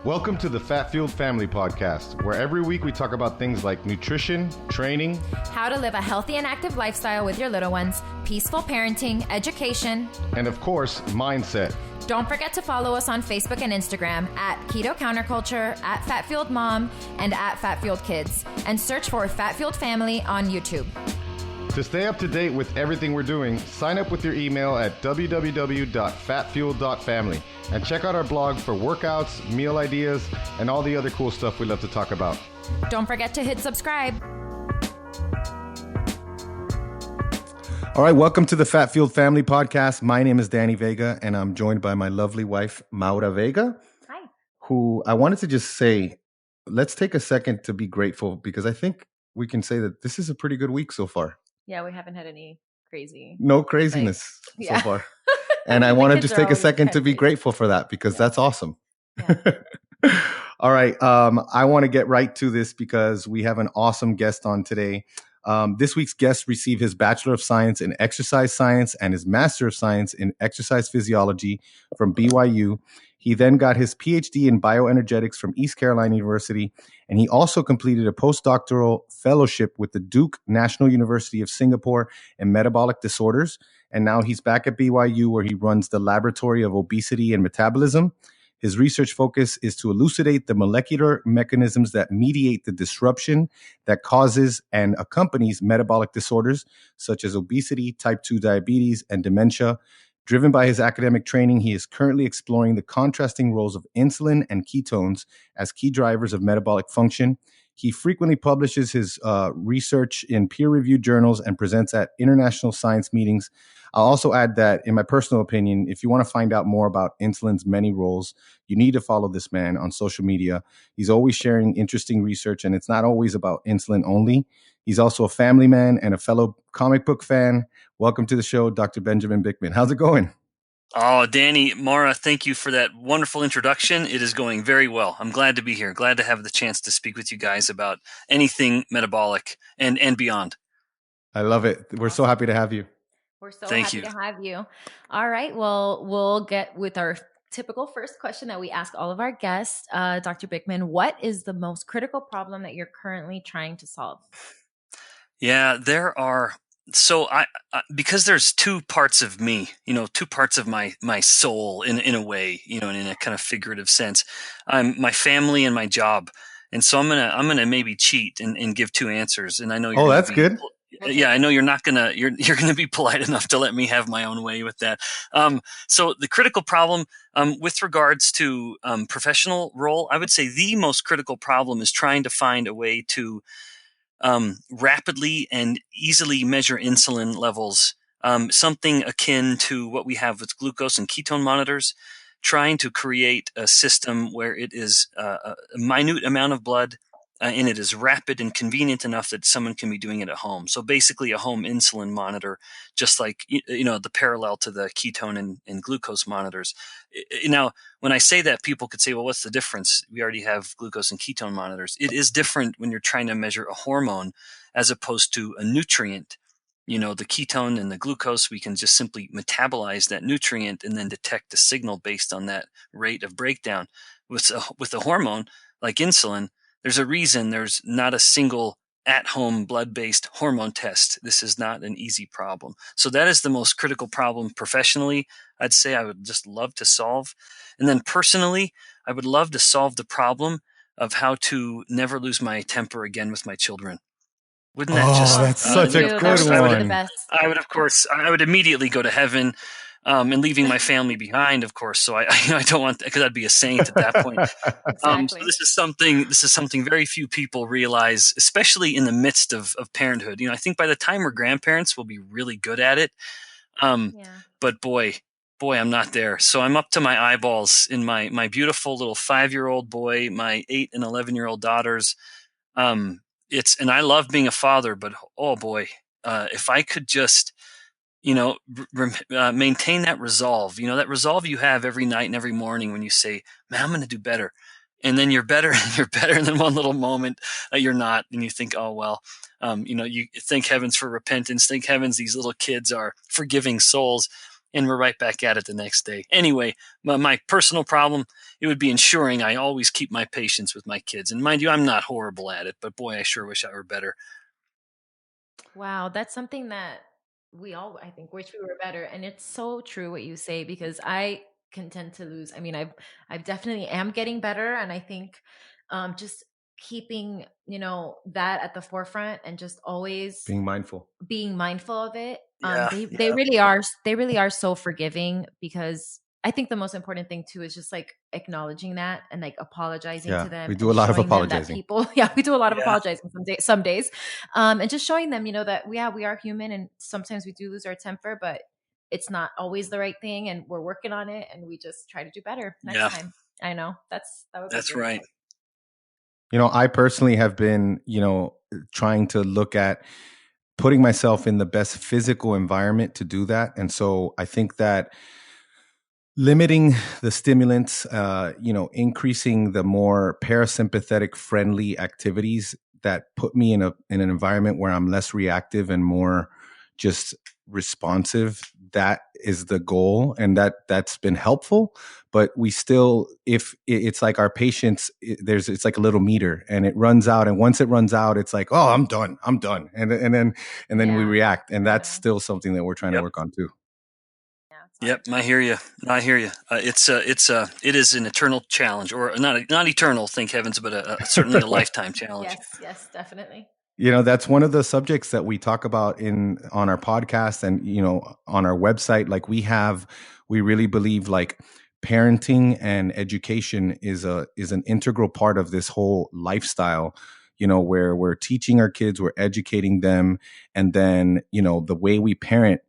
Welcome to the Fat Fueled Family Podcast, where every week we talk about things like nutrition, training, how to live a healthy and active lifestyle with your little ones, peaceful parenting, education, and of course, mindset. Don't forget to follow us on Facebook and Instagram at Keto Counterculture, at fatfueledmom, and at fatfueledkids, and search for Fat Fueled Family on YouTube. To stay up to date with everything we're doing, sign up with your email at www.fatfueled.family and check out our blog for workouts, meal ideas, and all the other cool stuff we love to talk about. Don't forget to hit subscribe. All right, welcome to the Fat Fueled Family Podcast. My name is Danny Vega, and I'm joined by my lovely wife, Maura Vega. Hi. Who I wanted to just say, let's take a second to be grateful, because I think we can say that this is a pretty good week so far. Yeah, we haven't had any crazy. No craziness so far. And I want to just take a second to be grateful for that, because that's awesome. Yeah. All right. I want to get right to this because we have an awesome guest on today. This week's guest received his Bachelor of Science in Exercise Science and his Master of Science in Exercise Physiology from BYU. He then got his PhD in bioenergetics from East Carolina University, and he also completed a postdoctoral fellowship with the Duke National University of Singapore in metabolic disorders. And now he's back at BYU, where he runs the Laboratory of Obesity and Metabolism. His research focus is to elucidate the molecular mechanisms that mediate the disruption that causes and accompanies metabolic disorders, such as obesity, type 2 diabetes, and dementia. Driven by his academic training, he is currently exploring the contrasting roles of insulin and ketones as key drivers of metabolic function. He frequently publishes his research in peer-reviewed journals and presents at international science meetings. I'll also add that, in my personal opinion, if you want to find out more about insulin's many roles, you need to follow this man on social media. He's always sharing interesting research, and it's not always about insulin only. He's also a family man and a fellow comic book fan. Welcome to the show, Dr. Benjamin Bikman. How's it going? Oh, Danny, Maura, thank you for that wonderful introduction. It is going very well. I'm glad to be here. Glad to have the chance to speak with you guys about anything metabolic and beyond. I love it. We're so happy to have you. We're so happy to have you. All right. Well, we'll get with our typical first question that we ask all of our guests. Dr. Bikman, what is the most critical problem that you're currently trying to solve? Yeah, there are. So I because there's two parts of me, two parts of my soul in a way, and in a kind of figurative sense. I'm my family and my job. And so I'm gonna maybe cheat and give two answers. And I know you're that's good. Yeah, I know you're not gonna you're gonna be polite enough to let me have my own way with that. So the critical problem with regards to professional role, I would say the most critical problem is trying to find a way to rapidly and easily measure insulin levels, something akin to what we have with glucose and ketone monitors, trying to create a system where it is a minute amount of blood and it is rapid and convenient enough that someone can be doing it at home. So basically a home insulin monitor, just like, the parallel to the ketone and glucose monitors. Now, when I say that, people could say, well, what's the difference? We already have glucose and ketone monitors. It is different when you're trying to measure a hormone as opposed to a nutrient. The ketone and the glucose, we can just simply metabolize that nutrient and then detect a signal based on that rate of breakdown. With a hormone like insulin, there's a reason there's not a single at-home blood-based hormone test. This is not an easy problem. So that is the most critical problem professionally, I'd say I would just love to solve. And then personally, I would love to solve the problem of how to never lose my temper again with my children. Wouldn't that that's such a good one. I would immediately go to heaven. And leaving my family behind, of course. So I don't want, because I'd be a saint at that point. Exactly. So this is something very few people realize, especially in the midst of parenthood. I think by the time we're grandparents, we'll be really good at it. But boy, I'm not there. So I'm up to my eyeballs in my beautiful little 5-year-old boy, my 8 and 11-year-old daughters. And I love being a father, but oh boy, if I could just maintain that resolve, that resolve you have every night and every morning when you say, man, I'm going to do better. And then you're better and you're better. And then one little moment you're not. And you think, oh, well, you thank heavens for repentance. Thank heavens these little kids are forgiving souls. and we're right back at it the next day. Anyway, my personal problem, it would be ensuring I always keep my patience with my kids. And mind you, I'm not horrible at it, but boy, I sure wish I were better. Wow, that's something that we all, I think, wish we were better. And it's so true what you say, because I can tend to lose. I mean, I've definitely am getting better, and I think just keeping, that at the forefront and just always being mindful of it. Yeah, They really are so forgiving, because I think the most important thing too is just like acknowledging that and like apologizing to them. We do a lot of apologizing. We do a lot of apologizing some days. And just showing them, that we are human, and sometimes we do lose our temper, but it's not always the right thing, and we're working on it, and we just try to do better next time. I know that's right. I personally have been, trying to look at putting myself in the best physical environment to do that. And so I think that limiting the stimulants, increasing the more parasympathetic friendly activities that put me in an environment where I'm less reactive and more just responsive, that is the goal. And that's been helpful. But we still, if it's like our patience, it's like a little meter, and it runs out. And once it runs out, it's like, oh, I'm done. And then we react. And that's still something that we're trying to work on too. Yep, I hear you. It is an eternal challenge, or not eternal, thank heavens, but certainly a lifetime challenge. Yes, definitely. That's one of the subjects that we talk about on our podcast and, on our website. Like we really believe like parenting and education is an integral part of this whole lifestyle, where we're teaching our kids, we're educating them. And then, the way we parent,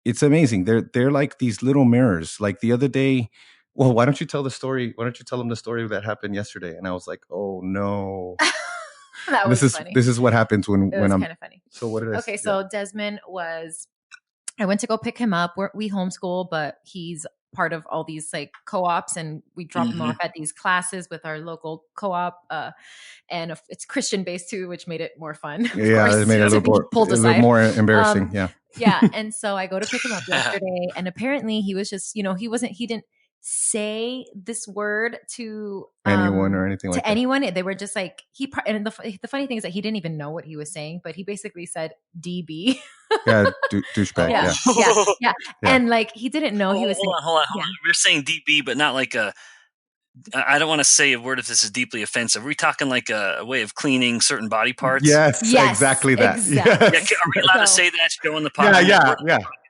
it's amazing. They're like these little mirrors. Like the other day, well, why don't you tell the story? Why don't you tell them the story that happened yesterday? And I was like, oh no. That was funny. This is what happens when I'm kind of funny. So what did I say? So Desmond I went to go pick him up. We homeschool, but he's part of all these like co-ops, and we drop him off at these classes with our local co-op. And it's Christian based too, which made it more fun. Yeah, it made it a little more embarrassing. Yeah. And so I go to pick him up yesterday, and apparently he was just, he didn't say this word to anyone or anything like that. anyone. They were just like, and the funny thing is that he didn't even know what he was saying, but he basically said DB. Yeah, douchebag. Yeah. And like he didn't know he was saying. Hold on. We're saying DB, but not like I don't want to say a word if this is deeply offensive. Are we talking like a way of cleaning certain body parts? Yes, exactly that. Exactly. Yes. Yeah, are we allowed to say that? Show in the podcast?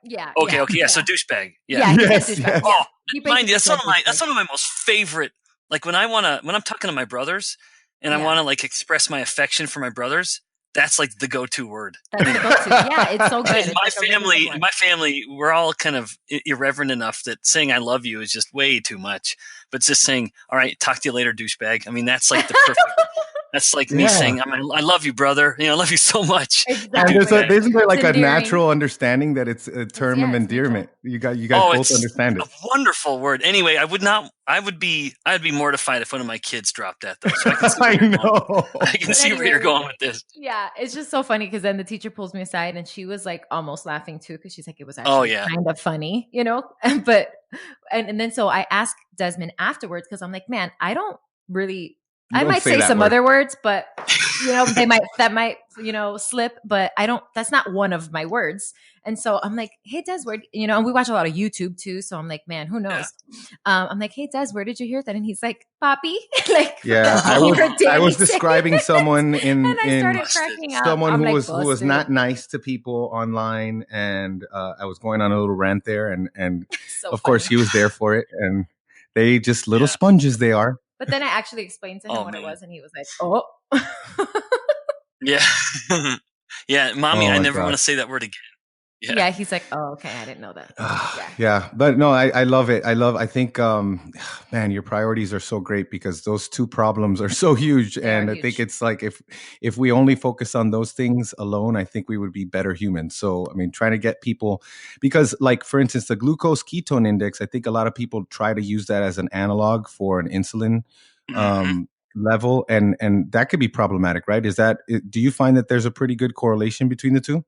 Yeah. Okay. Yeah. So douchebag. Yeah. Yes. Oh, mind you, that's one of my most favorite. Like when I'm talking to my brothers and I want to like express my affection for my brothers, that's like the go-to word. That's the go-to. Yeah, it's so good. My family, we're all kind of irreverent enough that saying I love you is just way too much. But just saying, all right, talk to you later, douchebag. I mean, that's like the perfect. That's like me saying, I love you, brother. I love you so much. Exactly. And isn't there like a natural understanding that it's a term of endearment? You guys both understand it. A wonderful word. Anyway, I'd be mortified if one of my kids dropped that though. So I can see where you're going with this. Yeah, it's just so funny because then the teacher pulls me aside and she was like almost laughing too, because she's like, it was actually kind of funny, but and then so I asked Desmond afterwards, because I'm like, man, I don't really. I might say some other words, but that might slip, but I don't, that's not one of my words. And so I'm like, hey Des, and we watch a lot of YouTube too. So I'm like, man, who knows? Yeah. I'm like, hey Des, where did you hear that? And he's like, Papi. I was describing someone and I started cracking up. Someone who was not nice to people online. And I was going on a little rant there, and so of course he was there for it. And they just little sponges they are. But then I actually explained to him what it was, and he was like, "Oh, yeah, yeah, mommy, I never want to say that word again." Yeah, he's like, "Oh, okay, I didn't know that." Yeah, but no, I love it. I think, man, your priorities are so great because those two problems are so huge, and I think it's like if we only focus on those things alone, I think we would be better humans. So, I mean, trying to get people, because like for instance, the glucose ketone index, I think a lot of people try to use that as an analog for an insulin level, and that could be problematic, right? Do you find that there's a pretty good correlation between the two?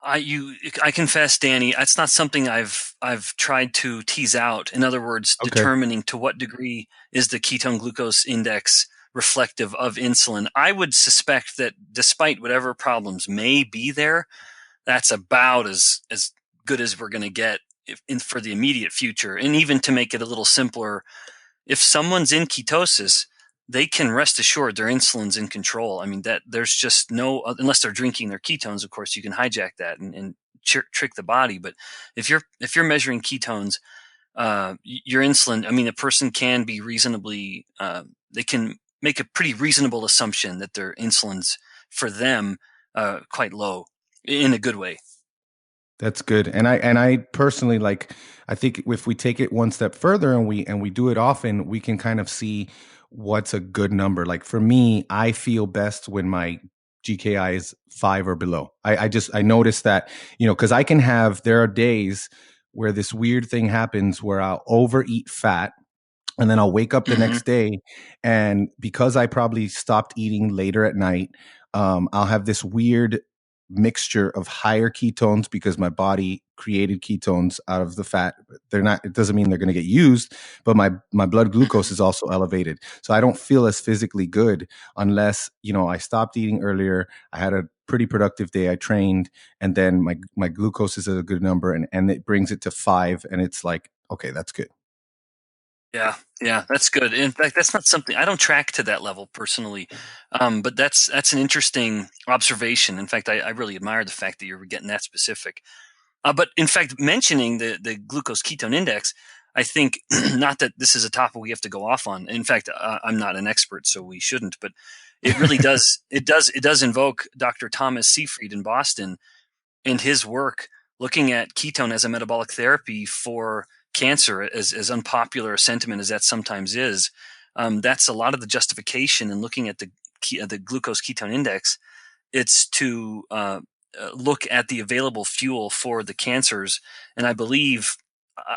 I confess, Danny, that's not something I've tried to tease out. In other words, determining to what degree is the ketone glucose index reflective of insulin. I would suspect that despite whatever problems may be there, that's about as good as we're going to get for the immediate future. And even to make it a little simpler, if someone's in ketosis, they can rest assured their insulin's in control. I mean, that there's just no, unless they're drinking their ketones, of course, you can hijack that and trick the body. But if you're measuring ketones, your insulin, I mean, a person can be reasonably, they can make a pretty reasonable assumption that their insulin's for them quite low in a good way. That's good. And I personally, like, I think if we take it one step further and we do it often, we can kind of see what's a good number. Like for me, I feel best when my GKI is 5 or below. I noticed that, because there are days where this weird thing happens where I'll overeat fat. And then I'll wake up the next day, and because I probably stopped eating later at night, I'll have this weird mixture of higher ketones because my body created ketones out of the fat. It doesn't mean they're going to get used, but my blood glucose is also elevated. So I don't feel as physically good unless, I stopped eating earlier. I had a pretty productive day. I trained, and then my glucose is at a good number, and it brings it to 5, and it's like, okay, that's good. Yeah, that's good. In fact, that's not something I don't track to that level personally, but that's an interesting observation. In fact, I really admire the fact that you're getting that specific. But in fact, mentioning the glucose ketone index, I think not that this is a topic we have to go off on. In fact, I'm not an expert, so we shouldn't. But it really does. It does invoke Dr. Thomas Seyfried in Boston and his work looking at ketone as a metabolic therapy for cancer, as unpopular a sentiment as that sometimes is. That's a lot of the justification in looking at the glucose ketone index. It's to look at the available fuel for the cancers. And I believe,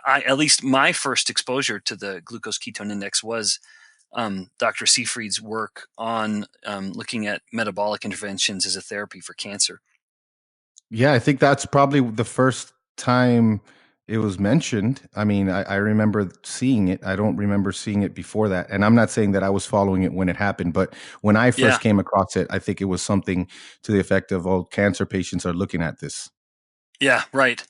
at least my first exposure to the glucose ketone index was Dr. Seyfried's work on looking at metabolic interventions as a therapy for cancer. Yeah, I think that's probably the first time it was mentioned. I mean, I remember seeing it. I don't remember seeing it before that. And I'm not saying that I was following it when it happened, but when I first came across it, I think it was something to the effect of, oh, cancer patients are looking at this. Yeah, right.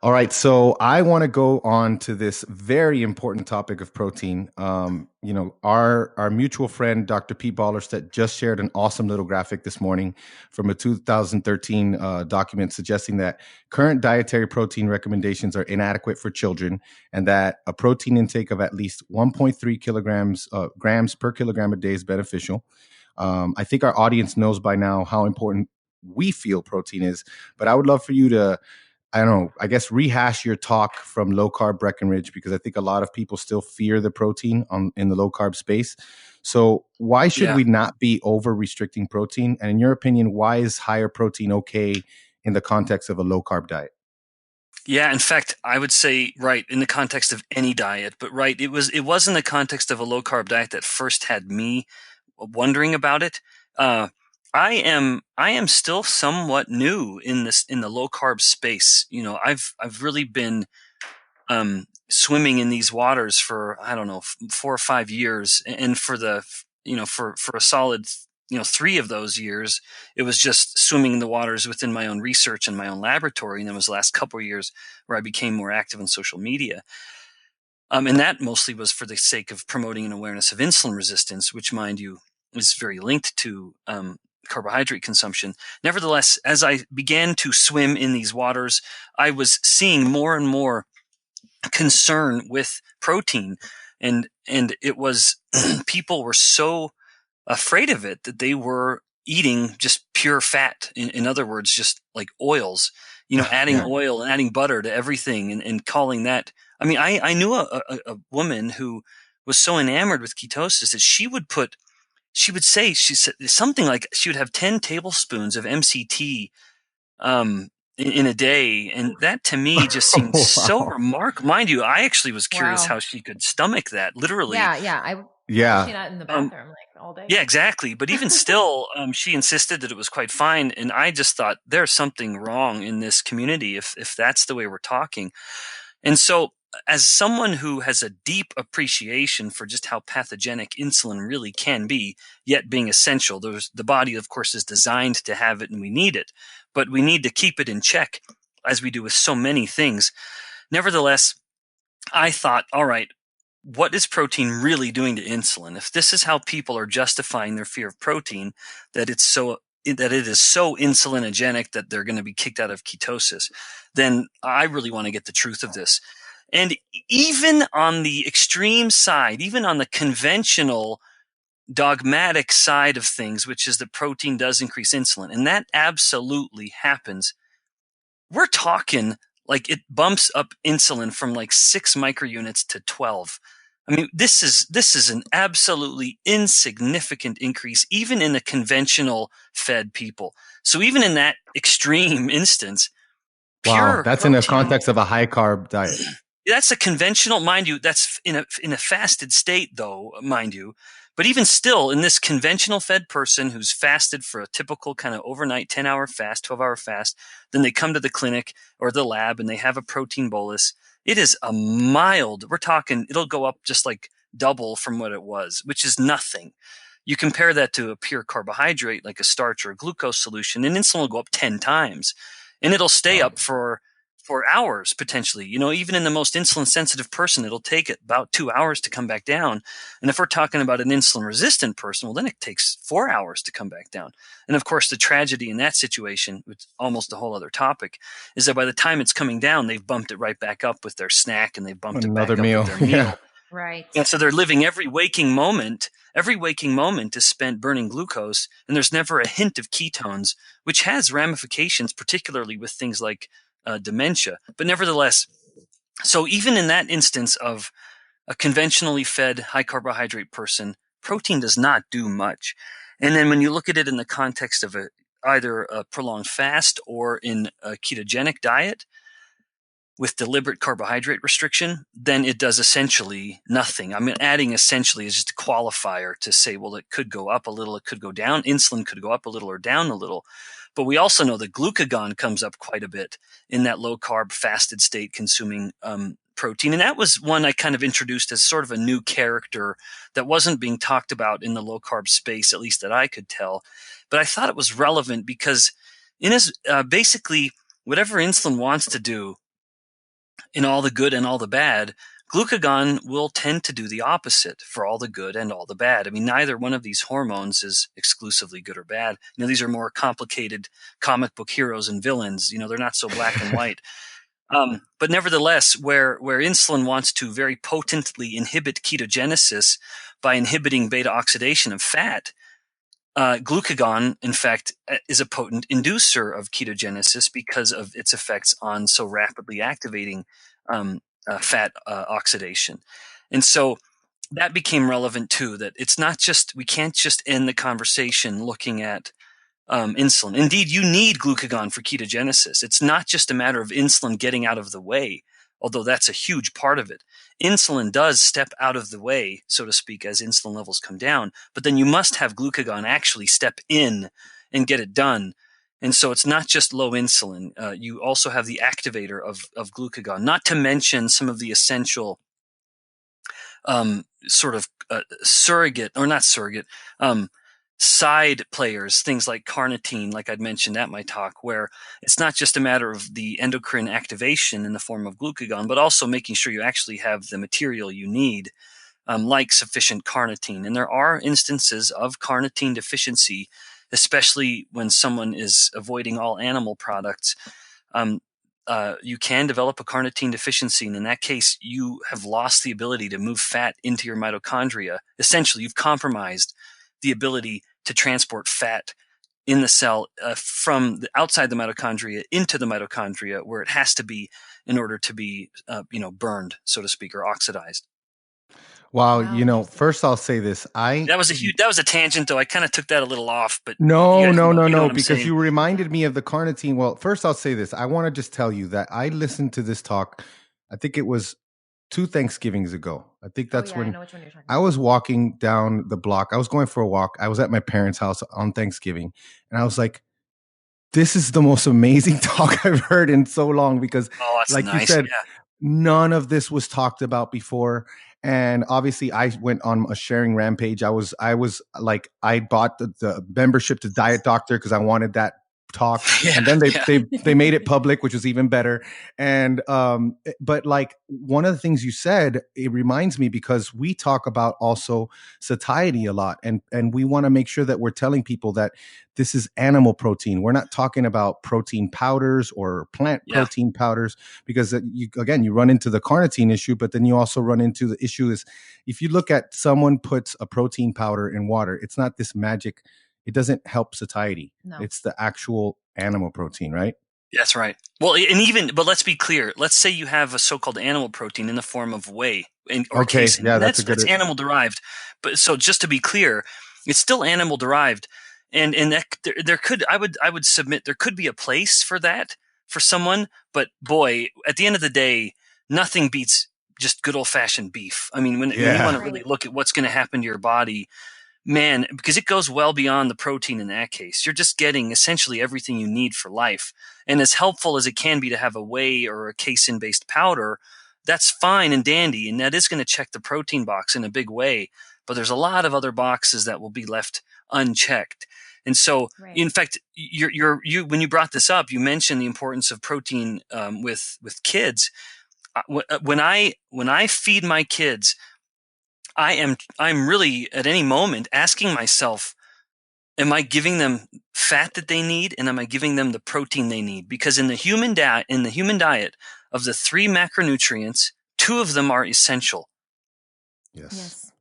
All right, so I want to go on to this very important topic of protein. Our mutual friend, Dr. Pete Ballerstedt, just shared an awesome little graphic this morning from a 2013 document suggesting that current dietary protein recommendations are inadequate for children, and that a protein intake of at least 1.3 grams per kilogram a day is beneficial. I think our audience knows by now how important we feel protein is, but I would love for you to, I guess rehash your talk from low carb Breckenridge, because I think a lot of people still fear the protein in the low carb space. So why should we not be over restricting protein? And in your opinion, why is higher protein okay in the context of a low carb diet? Yeah, in fact, I would say right in the context of any diet, but right, it was in the context of a low carb diet that first had me wondering about it. I am still somewhat new in the low carb space. I've really been swimming in these waters for, I don't know, 4 or 5 years, and for a solid 3 of those years, it was just swimming in the waters within my own research and my own laboratory. And it was the last couple of years where I became more active on social media. And that mostly was for the sake of promoting an awareness of insulin resistance, which, mind you, is very linked to carbohydrate consumption. Nevertheless, as I began to swim in these waters, I was seeing more and more concern with protein, and it was people were so afraid of it that they were eating just pure fat. In other words, just like oils, adding oil and adding butter to everything, and calling that. I mean, I knew a woman who was so enamored with ketosis that she would say, she said something like she would have 10 tablespoons of MCT in a day. And that to me just seemed so remarkable. Mind you, I actually was curious how she could stomach that, literally. Yeah. Yeah. She's not in the bathroom like all day. Yeah, exactly. But even still, she insisted that it was quite fine. And I just thought there's something wrong in this community if that's the way we're talking. And so as someone who has a deep appreciation for just how pathogenic insulin really can be, yet being essential, the body, of course, is designed to have it and we need it, but we need to keep it in check as we do with so many things. Nevertheless, I thought, all right, what is protein really doing to insulin? If this is how people are justifying their fear of protein, that it is so insulinogenic that they're going to be kicked out of ketosis, then I really want to get the truth of this. And even on the extreme side, even on the conventional dogmatic side of things, which is that protein does increase insulin, and that absolutely happens, we're talking like it bumps up insulin from like 6 microunits to 12. I mean, this is an absolutely insignificant increase, even in the conventional fed people. So even in that extreme instance, wow, that's protein, in the context of a high carb diet. That's a conventional, mind you, that's in a fasted state though, mind you. But even still, in this conventional fed person who's fasted for a typical kind of overnight 10-hour fast, 12-hour fast, then they come to the clinic or the lab and they have a protein bolus. It is a mild, we're talking, it'll go up just like double from what it was, which is nothing. You compare that to a pure carbohydrate like a starch or a glucose solution, and insulin will go up 10 times. And it'll stay up for hours potentially. You know, even in the most insulin sensitive person, it'll take it about 2 hours to come back down. And if we're talking about an insulin resistant person, well, then it takes 4 hours to come back down. And of course, the tragedy in that situation, which is almost a whole other topic, is that by the time it's coming down, they've bumped it right back up with their snack and they've bumped another it back meal. Up with their meal. Yeah. Right. And so they're living every waking moment is spent burning glucose, and there's never a hint of ketones, which has ramifications, particularly with things like dementia. But nevertheless, so even in that instance of a conventionally fed high carbohydrate person, protein does not do much. And then when you look at it in the context of either a prolonged fast or in a ketogenic diet with deliberate carbohydrate restriction, then it does essentially nothing. I mean, adding essentially is just a qualifier to say, well, it could go up a little, it could go down. Insulin could go up a little or down a little. But we also know that glucagon comes up quite a bit in that low-carb fasted state consuming protein. And that was one I kind of introduced as sort of a new character that wasn't being talked about in the low-carb space, at least that I could tell. But I thought it was relevant because basically whatever insulin wants to do in all the good and all the bad, glucagon will tend to do the opposite for all the good and all the bad. I mean, neither one of these hormones is exclusively good or bad. You know, these are more complicated comic book heroes and villains. You know, they're not so black and white. But nevertheless, where insulin wants to very potently inhibit ketogenesis by inhibiting beta oxidation of fat, glucagon, in fact, is a potent inducer of ketogenesis because of its effects on so rapidly activating fat oxidation. And so that became relevant too, that it's not just, we can't just end the conversation looking at insulin. Indeed, you need glucagon for ketogenesis. It's not just a matter of insulin getting out of the way, although that's a huge part of it. Insulin does step out of the way, so to speak, as insulin levels come down, but then you must have glucagon actually step in and get it done. And so it's not just low insulin. You also have the activator of glucagon, not to mention some of the essential side players, things like carnitine, like I'd mentioned at my talk, where it's not just a matter of the endocrine activation in the form of glucagon, but also making sure you actually have the material you need, like sufficient carnitine. And there are instances of carnitine deficiency, especially when someone is avoiding all animal products. You can develop a carnitine deficiency, and in that case, you have lost the ability to move fat into your mitochondria. Essentially, you've compromised the ability to transport fat in the cell from outside the mitochondria into the mitochondria, where it has to be in order to be, burned, so to speak, or oxidized. Wow. First I'll say this. That was a tangent, though. I kind of took that a little off, but no, because you reminded me of the carnitine. Well, first I'll say this. I want to just tell you that I listened to this talk. I think it was 2 Thanksgivings ago. I think that's I when know which one you're talking I about. was walking down the block. I was going for a walk. I was at my parents' house on Thanksgiving, and I was like, this is the most amazing talk I've heard in so long, because that's like you nice. said, Yeah. none of this was talked about before. And obviously I went on a sharing rampage. I was like, I bought the membership to Diet Doctor because I wanted that talk. Yeah, And then yeah. they made it public, which was even better. And but like one of the things you said, it reminds me, because we talk about also satiety a lot, and we want to make sure that we're telling people that this is animal protein. We're not talking about protein powders or plant protein powders, because you run into the carnitine issue, but then you also run into the issue is, if you look at someone puts a protein powder in water, it's not this magic. It doesn't help satiety. No. It's the actual animal protein, right? That's right. Well, but let's be clear. Let's say you have a so-called animal protein in the form of whey or casein. Yeah, that's animal derived. But so just to be clear, it's still animal derived, and that there could, I would submit, there could be a place for that for someone. But boy, at the end of the day, nothing beats just good old-fashioned beef. I mean, when you want to really look at what's going to happen to your body, man, because it goes well beyond the protein in that case. You're just getting essentially everything you need for life. And as helpful as it can be to have a whey or a casein-based powder, that's fine and dandy, and that is going to check the protein box in a big way. But there's a lot of other boxes that will be left unchecked. And so, in fact, you when you brought this up, you mentioned the importance of protein with kids. When I feed my kids, I'm really at any moment asking myself, am I giving them fat that they need, and am I giving them the protein they need? Because in the human diet, of the 3 macronutrients, 2 of them are essential. Yes.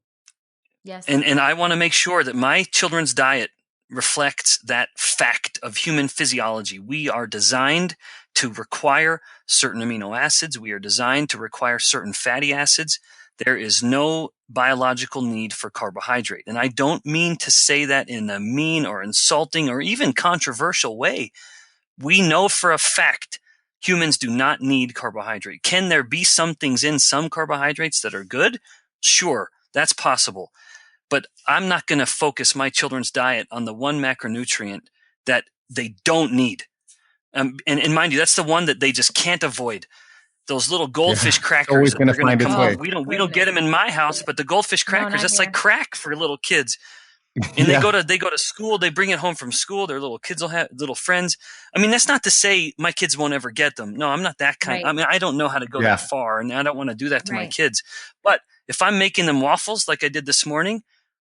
And I want to make sure that my children's diet reflects that fact of human physiology. We are designed to require certain amino acids. We are designed to require certain fatty acids. There is no biological need for carbohydrate. And I don't mean to say that in a mean or insulting or even controversial way. We know for a fact humans do not need carbohydrate. Can there be some things in some carbohydrates that are good? Sure, that's possible. But I'm not going to focus my children's diet on the one macronutrient that they don't need. And mind you, that's the one that they just can't avoid. Those little goldfish crackers that they're going to come out. We don't get them in my house, but the goldfish crackers, that's like crack for little kids. And they go to school, they bring it home from school, their little kids will have little friends. I mean, that's not to say my kids won't ever get them. No, I'm not that kind. I mean, I don't know how to go that far, and I don't want to do that to my kids. But if I'm making them waffles like I did this morning,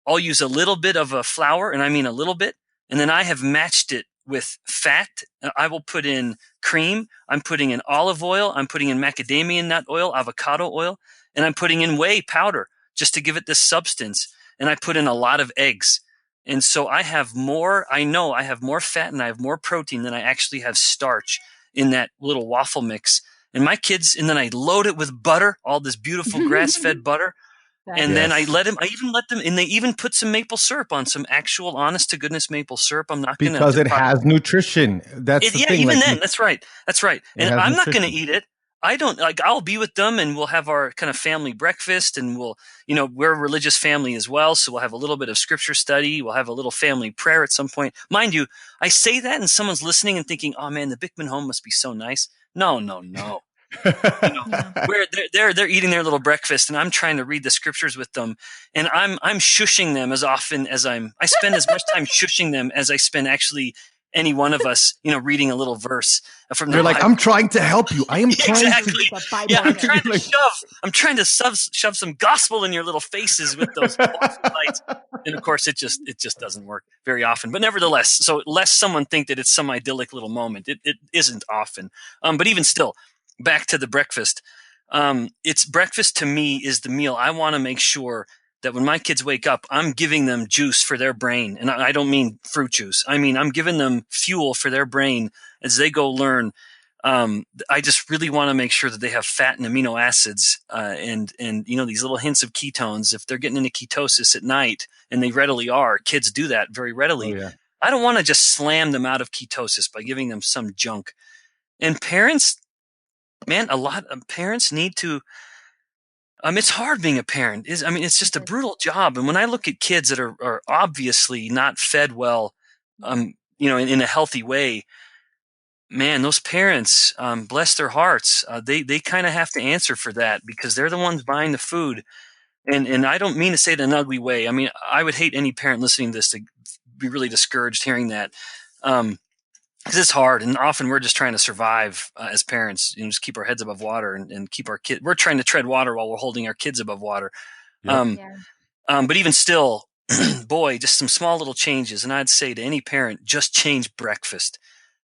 I'll use a little bit of a flour, and I mean a little bit, and then I have matched it with fat. I will put in cream. I'm putting in olive oil. I'm putting in macadamia nut oil, avocado oil, and I'm putting in whey powder just to give it this substance. And I put in a lot of eggs. And so I have more fat and I have more protein than I actually have starch in that little waffle mix. And my kids, and then I load it with butter, all this beautiful grass-fed butter. And then I even let them, and they even put some maple syrup on, some actual honest to goodness maple syrup. I'm not going to. Because it has nutrition. That's the thing. Even then, that's right. And I'm not going to eat it. I don't I'll be with them and we'll have our kind of family breakfast, and we're a religious family as well. So we'll have a little bit of scripture study. We'll have a little family prayer at some point. Mind you, I say that and someone's listening and thinking, oh man, the Bikman home must be so nice. No. Where they're eating their little breakfast, and I'm trying to read the scriptures with them, and I'm shushing them as often as I spend as much time shushing them as I spend actually any one of us, reading a little verse from the Bible. Like, I'm trying to help you. I am trying to. I'm trying to shove some gospel in your little faces with those lights, and of course, it just doesn't work very often. But nevertheless, so lest someone think that it's some idyllic little moment, it isn't often. But even still, back to the breakfast. It's breakfast to me is the meal. I want to make sure that when my kids wake up, I'm giving them juice for their brain. And I don't mean fruit juice. I mean, I'm giving them fuel for their brain as they go learn. I just really want to make sure that they have fat and amino acids, and these little hints of ketones. If they're getting into ketosis at night, and they readily are, kids do that very readily. Oh, yeah. I don't want to just slam them out of ketosis by giving them some junk. And parents, man, a lot of parents need to It's hard being a parent. It's just a brutal job. And when I look at kids that are obviously not fed well, in a healthy way, man, those parents, bless their hearts, they kind of have to answer for that because they're the ones buying the food. And I don't mean to say it in an ugly way. I mean, I would hate any parent listening to this to be really discouraged hearing that. Because it's hard, and often we're just trying to survive as parents, just keep our heads above water and keep our kids. We're trying to tread water while we're holding our kids above water. Yep. But even still, boy, just some small little changes. And I'd say to any parent, just change breakfast.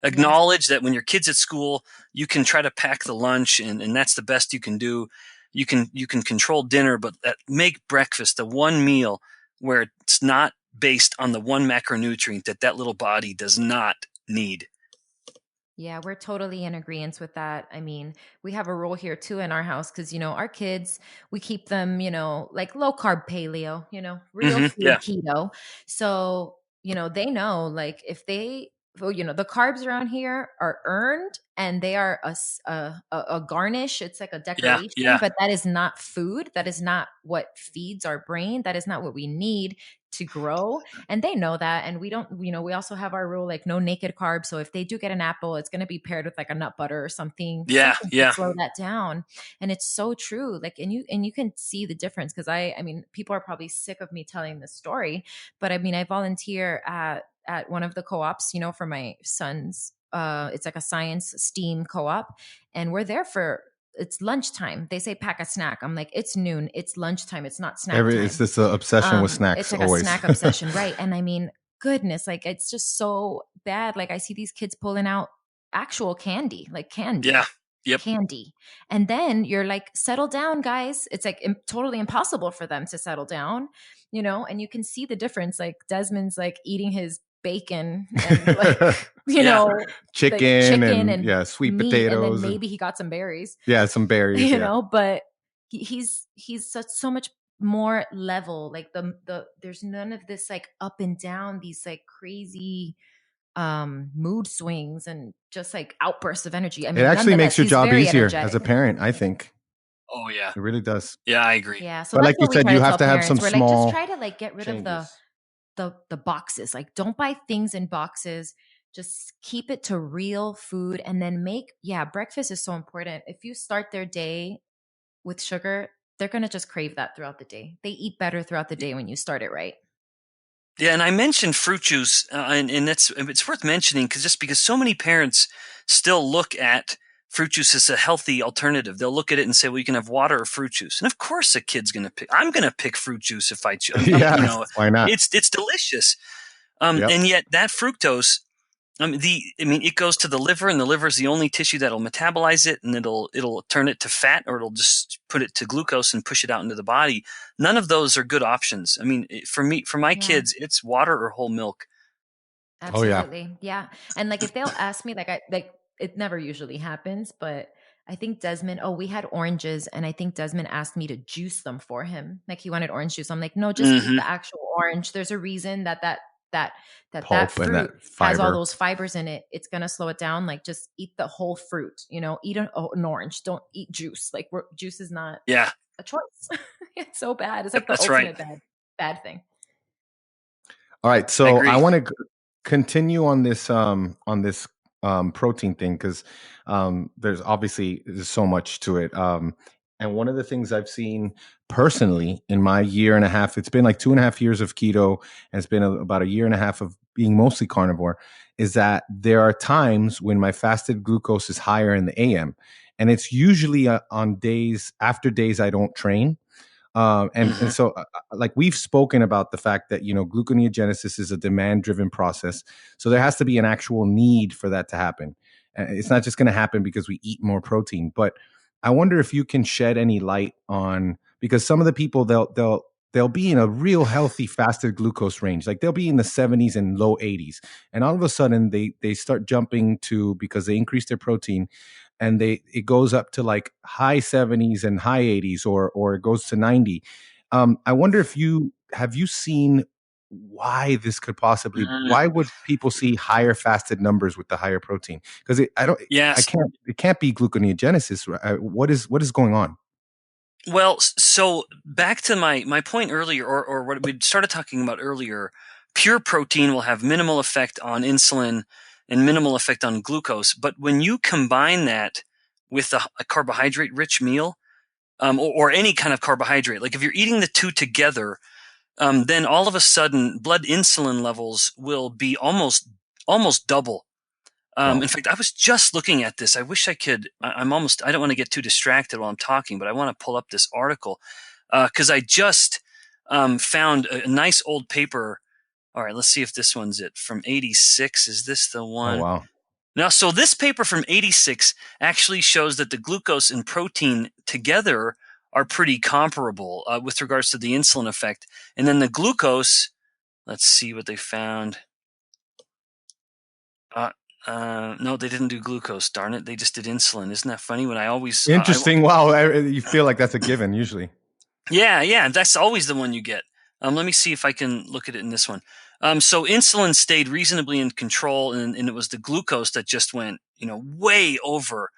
Acknowledge that when your kid's at school, you can try to pack the lunch, and that's the best you can do. You can control dinner, but make breakfast the one meal where it's not based on the one macronutrient that little body does not need. Yeah, we're totally in agreement with that. I mean, we have a rule here too in our house because, our kids, we keep them, like low carb paleo, real food keto. So, they know like if they, the carbs around here are earned and they are a garnish. It's like a decoration, but that is not food. That is not what feeds our brain. That is not what we need to grow. And they know that. And we don't, we also have our rule, like no naked carbs. So if they do get an apple, it's going to be paired with like a nut butter or something. Something to slow that down. And it's so true. Like, and you can see the difference. Cause I mean, people are probably sick of me telling this story, but I mean, I volunteer at one of the co-ops, for my son's, it's like a science STEAM co-op, and we're there for, it's lunchtime. They say pack a snack. I'm like, it's noon. It's lunchtime. It's not snack time. It's this obsession with snacks. It's like always. a snack obsession, right? And I mean, goodness, like it's just so bad. Like I see these kids pulling out actual candy, like candy. Yeah. Yep. Candy. And then you're like, settle down, guys. It's like totally impossible for them to settle down, and you can see the difference. Like Desmond's like eating his bacon and like, chicken and sweet meat, potatoes. And then maybe he got some berries. Yeah, some berries. But he's so much more level. Like the there's none of this like up and down, these like crazy mood swings and just like outbursts of energy. I mean, it actually makes your job easier as a parent, I think. Oh yeah, it really does. Yeah, I agree. Yeah, so but like you said, you have to have some small. Like, just try to like get rid of the boxes. Like, don't buy things in boxes. Just keep it to real food, and then breakfast is so important. If you start their day with sugar, they're gonna just crave that throughout the day. They eat better throughout the day when you start it right. Yeah, and I mentioned fruit juice, and it's worth mentioning because so many parents still look at fruit juice as a healthy alternative. They'll look at it and say, well, you can have water or fruit juice. And of course a kid's going to pick. I'm going to pick fruit juice if I choose. Why not? It's delicious. And yet that fructose, it goes to the liver, and the liver is the only tissue that'll metabolize it, and it'll turn it to fat, or it'll just put it to glucose and push it out into the body. None of those are good options. I mean, for my kids, it's water or whole milk. Absolutely. Oh, yeah. And like if they'll ask me, like it never usually happens, but I think Desmond, we had oranges, and I think Desmond asked me to juice them for him. Like he wanted orange juice. I'm like, no, just eat the actual orange. There's a reason that fruit has all those fibers in it. It's going to slow it down. Like just eat the whole fruit, eat an orange. Don't eat juice. Like juice is not a choice. It's so bad. It's like the ultimate bad thing. All right. So I want to continue on this protein thing, because there's so much to it. And one of the things I've seen personally in my year and a half, it's been like 2.5 years of keto, and it's been about a year and a half of being mostly carnivore, is that there are times when my fasted glucose is higher in the AM. And it's usually on days I don't train. And so like we've spoken about the fact that, gluconeogenesis is a demand-driven process. So there has to be an actual need for that to happen. It's not just going to happen because we eat more protein. But I wonder if you can shed any light on, because some of the people, they'll be in a real healthy fasted glucose range. Like they'll be in the 70s and low 80s. And all of a sudden they start jumping to, because they increase their protein, and it goes up to like high 70s and high 80s, or it goes to 90. I wonder if have you seen why this could possibly, why would people see higher fasted numbers with the higher protein? Because it can't be gluconeogenesis. What is going on? Well, so back to my point earlier, or what we started talking about earlier, pure protein will have minimal effect on insulin and minimal effect on glucose. But when you combine that with a carbohydrate-rich meal, or any kind of carbohydrate, like if you're eating the two together, then all of a sudden blood insulin levels will be almost double. Wow. In fact, I was just looking at this. I wish I could. I don't want to get too distracted while I'm talking, but I want to pull up this article because I just found a nice old paper. All right, let's see if this one's it from '86. Is this the Oh, one? wow. Now, so this paper from '86 actually shows that the glucose and protein together are pretty comparable with regards to the insulin effect. And then the glucose, let's see what they found. No, they didn't do glucose. Darn it, they just did insulin. Isn't that funny? When I always Interesting. Wow, you feel like that's a given usually. Yeah, that's always the one you get. Let me see if I can look at it in this one. So insulin stayed reasonably in control, and it was the glucose that just went, way over.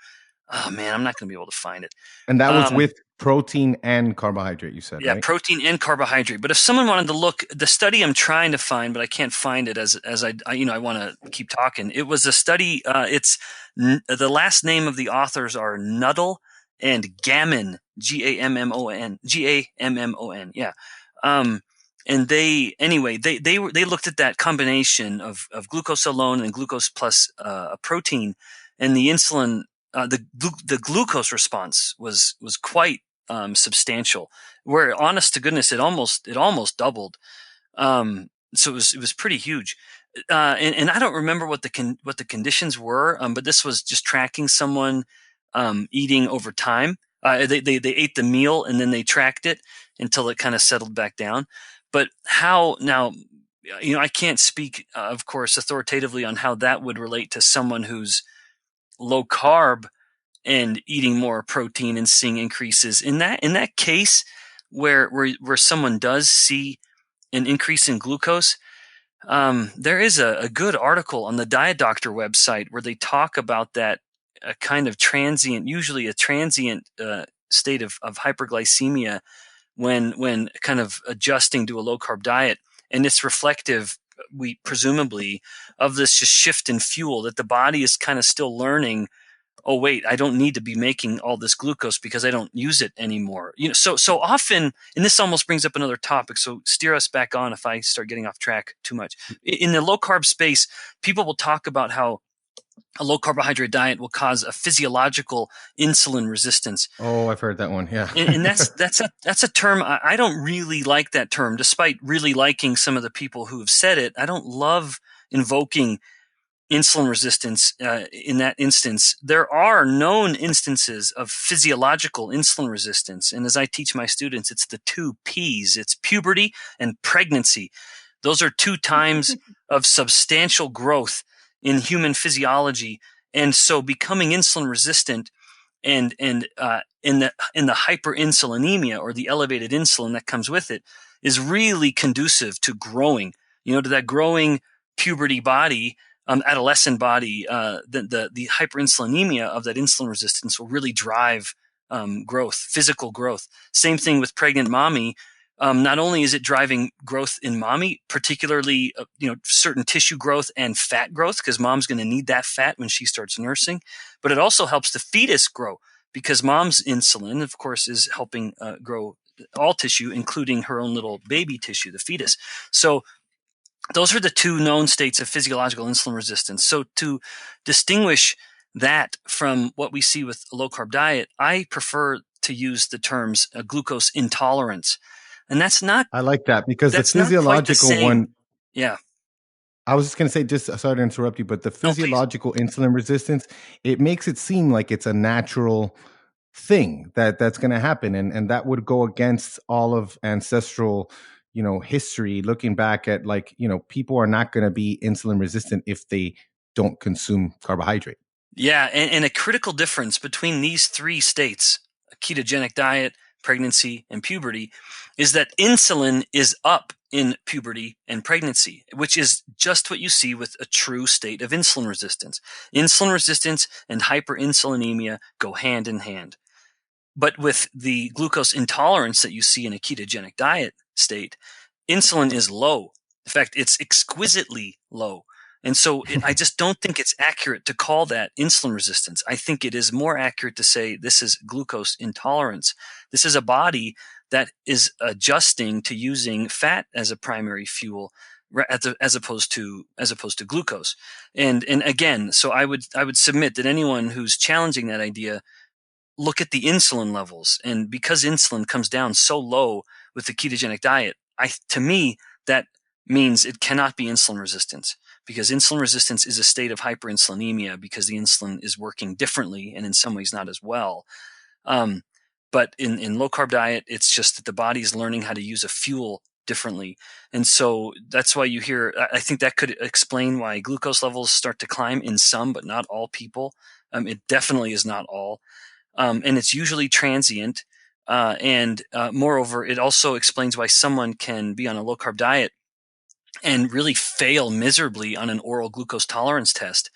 Oh man, I'm not going to be able to find it. And that was with protein and carbohydrate, you said, Yeah, right? protein and carbohydrate. But if someone wanted to look, the study I'm trying to find, but I can't find it as I want to keep talking. It was a study. The last name of the authors are Nuttall and Gammon, Gammon. Yeah. And they looked at that combination of glucose alone and glucose plus a protein, and the insulin, the glucose response was quite substantial. Where, honest to goodness, it almost doubled. So it was pretty huge. And I don't remember what the conditions were, but this was just tracking someone eating over time. They ate the meal and then they tracked it until it kind of settled back down. But how now? I can't speak, of course, authoritatively on how that would relate to someone who's low carb and eating more protein and seeing increases in that case where someone does see an increase in glucose. There is a good article on the Diet Doctor website where they talk about that a kind of transient, usually a transient state of hyperglycemia when kind of adjusting to a low carb diet, and it's reflective, we presumably, of this just shift in fuel that the body is kind of still learning. Oh wait, I don't need to be making all this glucose because I don't use it anymore. So often, and this almost brings up another topic. So steer us back on if I start getting off track too much. In the low carb space, people will talk about how a low carbohydrate diet will cause a physiological insulin resistance. Oh, I've heard that one. Yeah. And that's a term I don't really like that term, despite really liking some of the people who have said it. I don't love invoking insulin resistance in that instance. There are known instances of physiological insulin resistance. And as I teach my students, it's the 2 Ps. It's puberty and pregnancy. Those are 2 times of substantial growth in human physiology. And so becoming insulin resistant and in the hyperinsulinemia, or the elevated insulin that comes with it, is really conducive to growing, to that growing puberty body, adolescent body. The hyperinsulinemia of that insulin resistance will really drive growth, physical growth. Same thing with pregnant mommy. Not only is it driving growth in mommy, particularly certain tissue growth and fat growth, because mom's going to need that fat when she starts nursing, but it also helps the fetus grow, because mom's insulin, of course, is helping grow all tissue, including her own little baby tissue, the fetus. So those are the 2 known states of physiological insulin resistance. So to distinguish that from what we see with a low-carb diet, I prefer to use the terms glucose intolerance. And that's not... I like that, because the physiological one... Yeah. I was just going to say, just sorry to interrupt you, but the physiological insulin resistance, it makes it seem like it's a natural thing that's going to happen. And that would go against all of ancestral, history, looking back at people are not going to be insulin resistant if they don't consume carbohydrate. Yeah. And a critical difference between these 3 states, a ketogenic diet, pregnancy, and puberty, is that insulin is up in puberty and pregnancy, which is just what you see with a true state of insulin resistance. Insulin resistance and hyperinsulinemia go hand in hand. But with the glucose intolerance that you see in a ketogenic diet state, insulin is low. In fact, it's exquisitely low. And so I just don't think it's accurate to call that insulin resistance. I think it is more accurate to say this is glucose intolerance. This is a body that is adjusting to using fat as a primary fuel as opposed to glucose. And again, so I would submit that anyone who's challenging that idea, look at the insulin levels. And because insulin comes down so low with the ketogenic diet, to me, that means it cannot be insulin resistance, because insulin resistance is a state of hyperinsulinemia because the insulin is working differently and in some ways not as well. But in low carb diet, it's just that the body is learning how to use a fuel differently. And so that's why you hear, I think that could explain why glucose levels start to climb in some, but not all people. It definitely is not all. And it's usually transient. And moreover, it also explains why someone can be on a low carb diet and really fail miserably on an oral glucose tolerance test,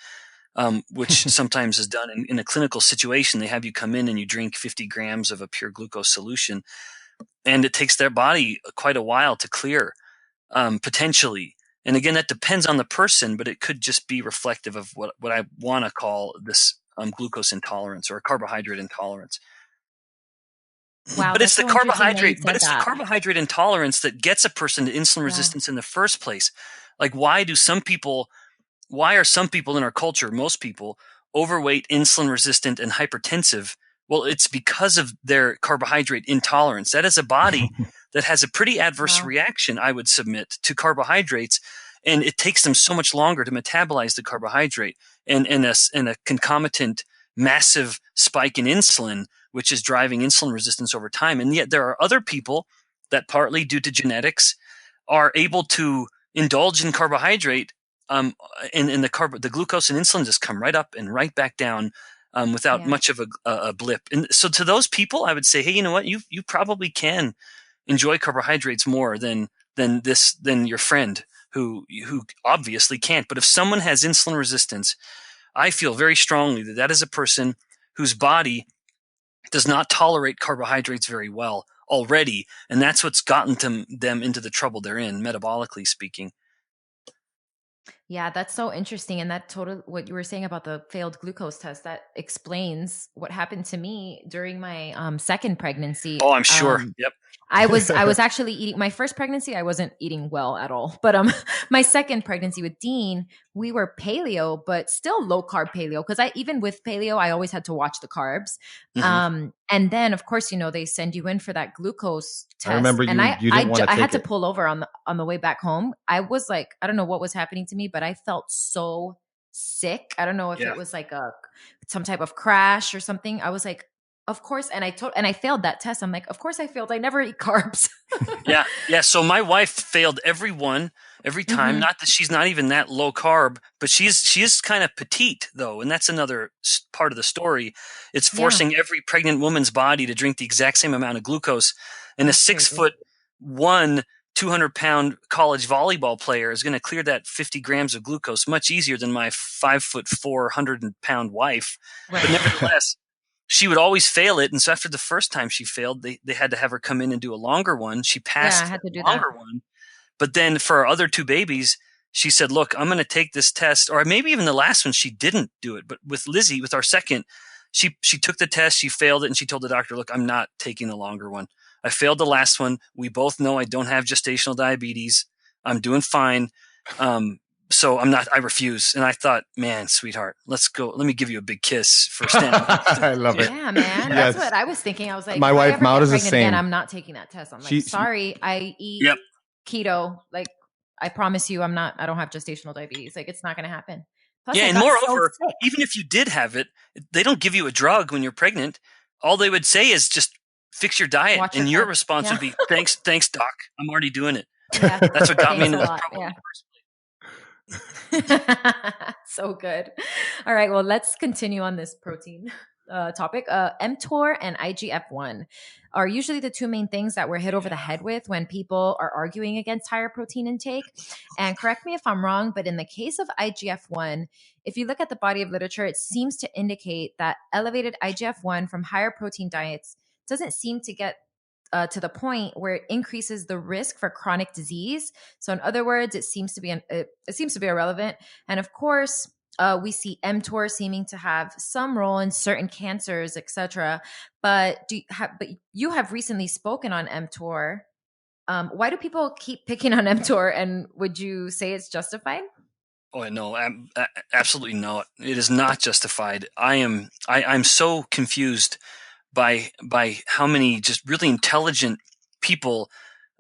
which sometimes is done in a clinical situation. They have you come in and you drink 50 grams of a pure glucose solution, and it takes their body quite a while to clear, potentially. And again, that depends on the person, but it could just be reflective of what I want to call this glucose intolerance or carbohydrate intolerance. Wow, but it's the carbohydrate, the carbohydrate intolerance that gets a person to insulin resistance in the first place. Like, why are some people in our culture, most people, overweight, insulin resistant, and hypertensive? Well, it's because of their carbohydrate intolerance. That is a body that has a pretty adverse reaction, I would submit, to carbohydrates, and it takes them so much longer to metabolize the carbohydrate, and a concomitant massive spike in insulin, which is driving insulin resistance over time. And yet there are other people that, partly due to genetics, are able to indulge in carbohydrate, and the glucose and insulin just come right up and right back down without much of a blip. And so to those people, I would say, hey, you know what? You probably can enjoy carbohydrates more than your friend who obviously can't. But if someone has insulin resistance, I feel very strongly that is a person whose body does not tolerate carbohydrates very well already, and that's what's gotten them into the trouble they're in, metabolically speaking. Yeah, that's so interesting. And that what you were saying about the failed glucose test, that explains what happened to me during my second pregnancy. Oh, I'm sure. Yep. I was actually eating my first pregnancy. I wasn't eating well at all, but my second pregnancy with Dean, we were paleo, but still low carb paleo. Cause even with paleo, I always had to watch the carbs. Mm-hmm. And then of course, they send you in for that glucose test. I remember I had to pull over on the way back home. I was like, I don't know what was happening to me, but I felt so sick. I don't know if it was like some type of crash or something. I was like, of course. And I failed that test. I'm like, of course I failed. I never eat carbs. Yeah. So my wife failed every time. Mm-hmm. Not that she's not even that low carb, but she is kind of petite though. And that's another part of the story. It's forcing every pregnant woman's body to drink the exact same amount of glucose. And that's a 6'1", 200-pound college volleyball player is going to clear that 50 grams of glucose much easier than my 5'4", 100-pound wife. Right. But nevertheless, she would always fail it. And so after the first time she failed, they had to have her come in and do a longer one. She passed the longer one. But then for our other two babies, she said, look, I'm going to take this test. Or maybe even the last one, she didn't do it. But with Lizzie, with our second, she took the test, she failed it, and she told the doctor, look, I'm not taking the longer one. I failed the last one. We both know I don't have gestational diabetes. I'm doing fine. So I refuse. And I thought, man, sweetheart, let's go. Let me give you a big kiss for standing. I love it. Yeah, man. That's what I was thinking. I was like, my wife Maud is the same. Again, I'm not taking that test. I'm like, sorry, I eat keto. Like, I promise you, I don't have gestational diabetes. Like, it's not going to happen. Plus, and moreover, even if you did have it, they don't give you a drug when you're pregnant. All they would say is just fix your diet. And your response would be, thanks, doc. I'm already doing it. Yeah. That's what got me into the problem. So good. All right. Well, let's continue on this protein topic. mTor and IGF-1 are usually the two main things that we're hit over the head with when people are arguing against higher protein intake. And correct me if I'm wrong, but in the case of IGF-1, if you look at the body of literature, it seems to indicate that elevated IGF-1 from higher protein diets doesn't seem to get to the point where it increases the risk for chronic disease. So in other words, it seems to be irrelevant. And of course, we see mTOR seeming to have some role in certain cancers, etc. But you have recently spoken on mTOR. Why do people keep picking on mTOR, and would you say it's justified? Oh no, absolutely not. It is not justified. I'm so confused by how many just really intelligent people,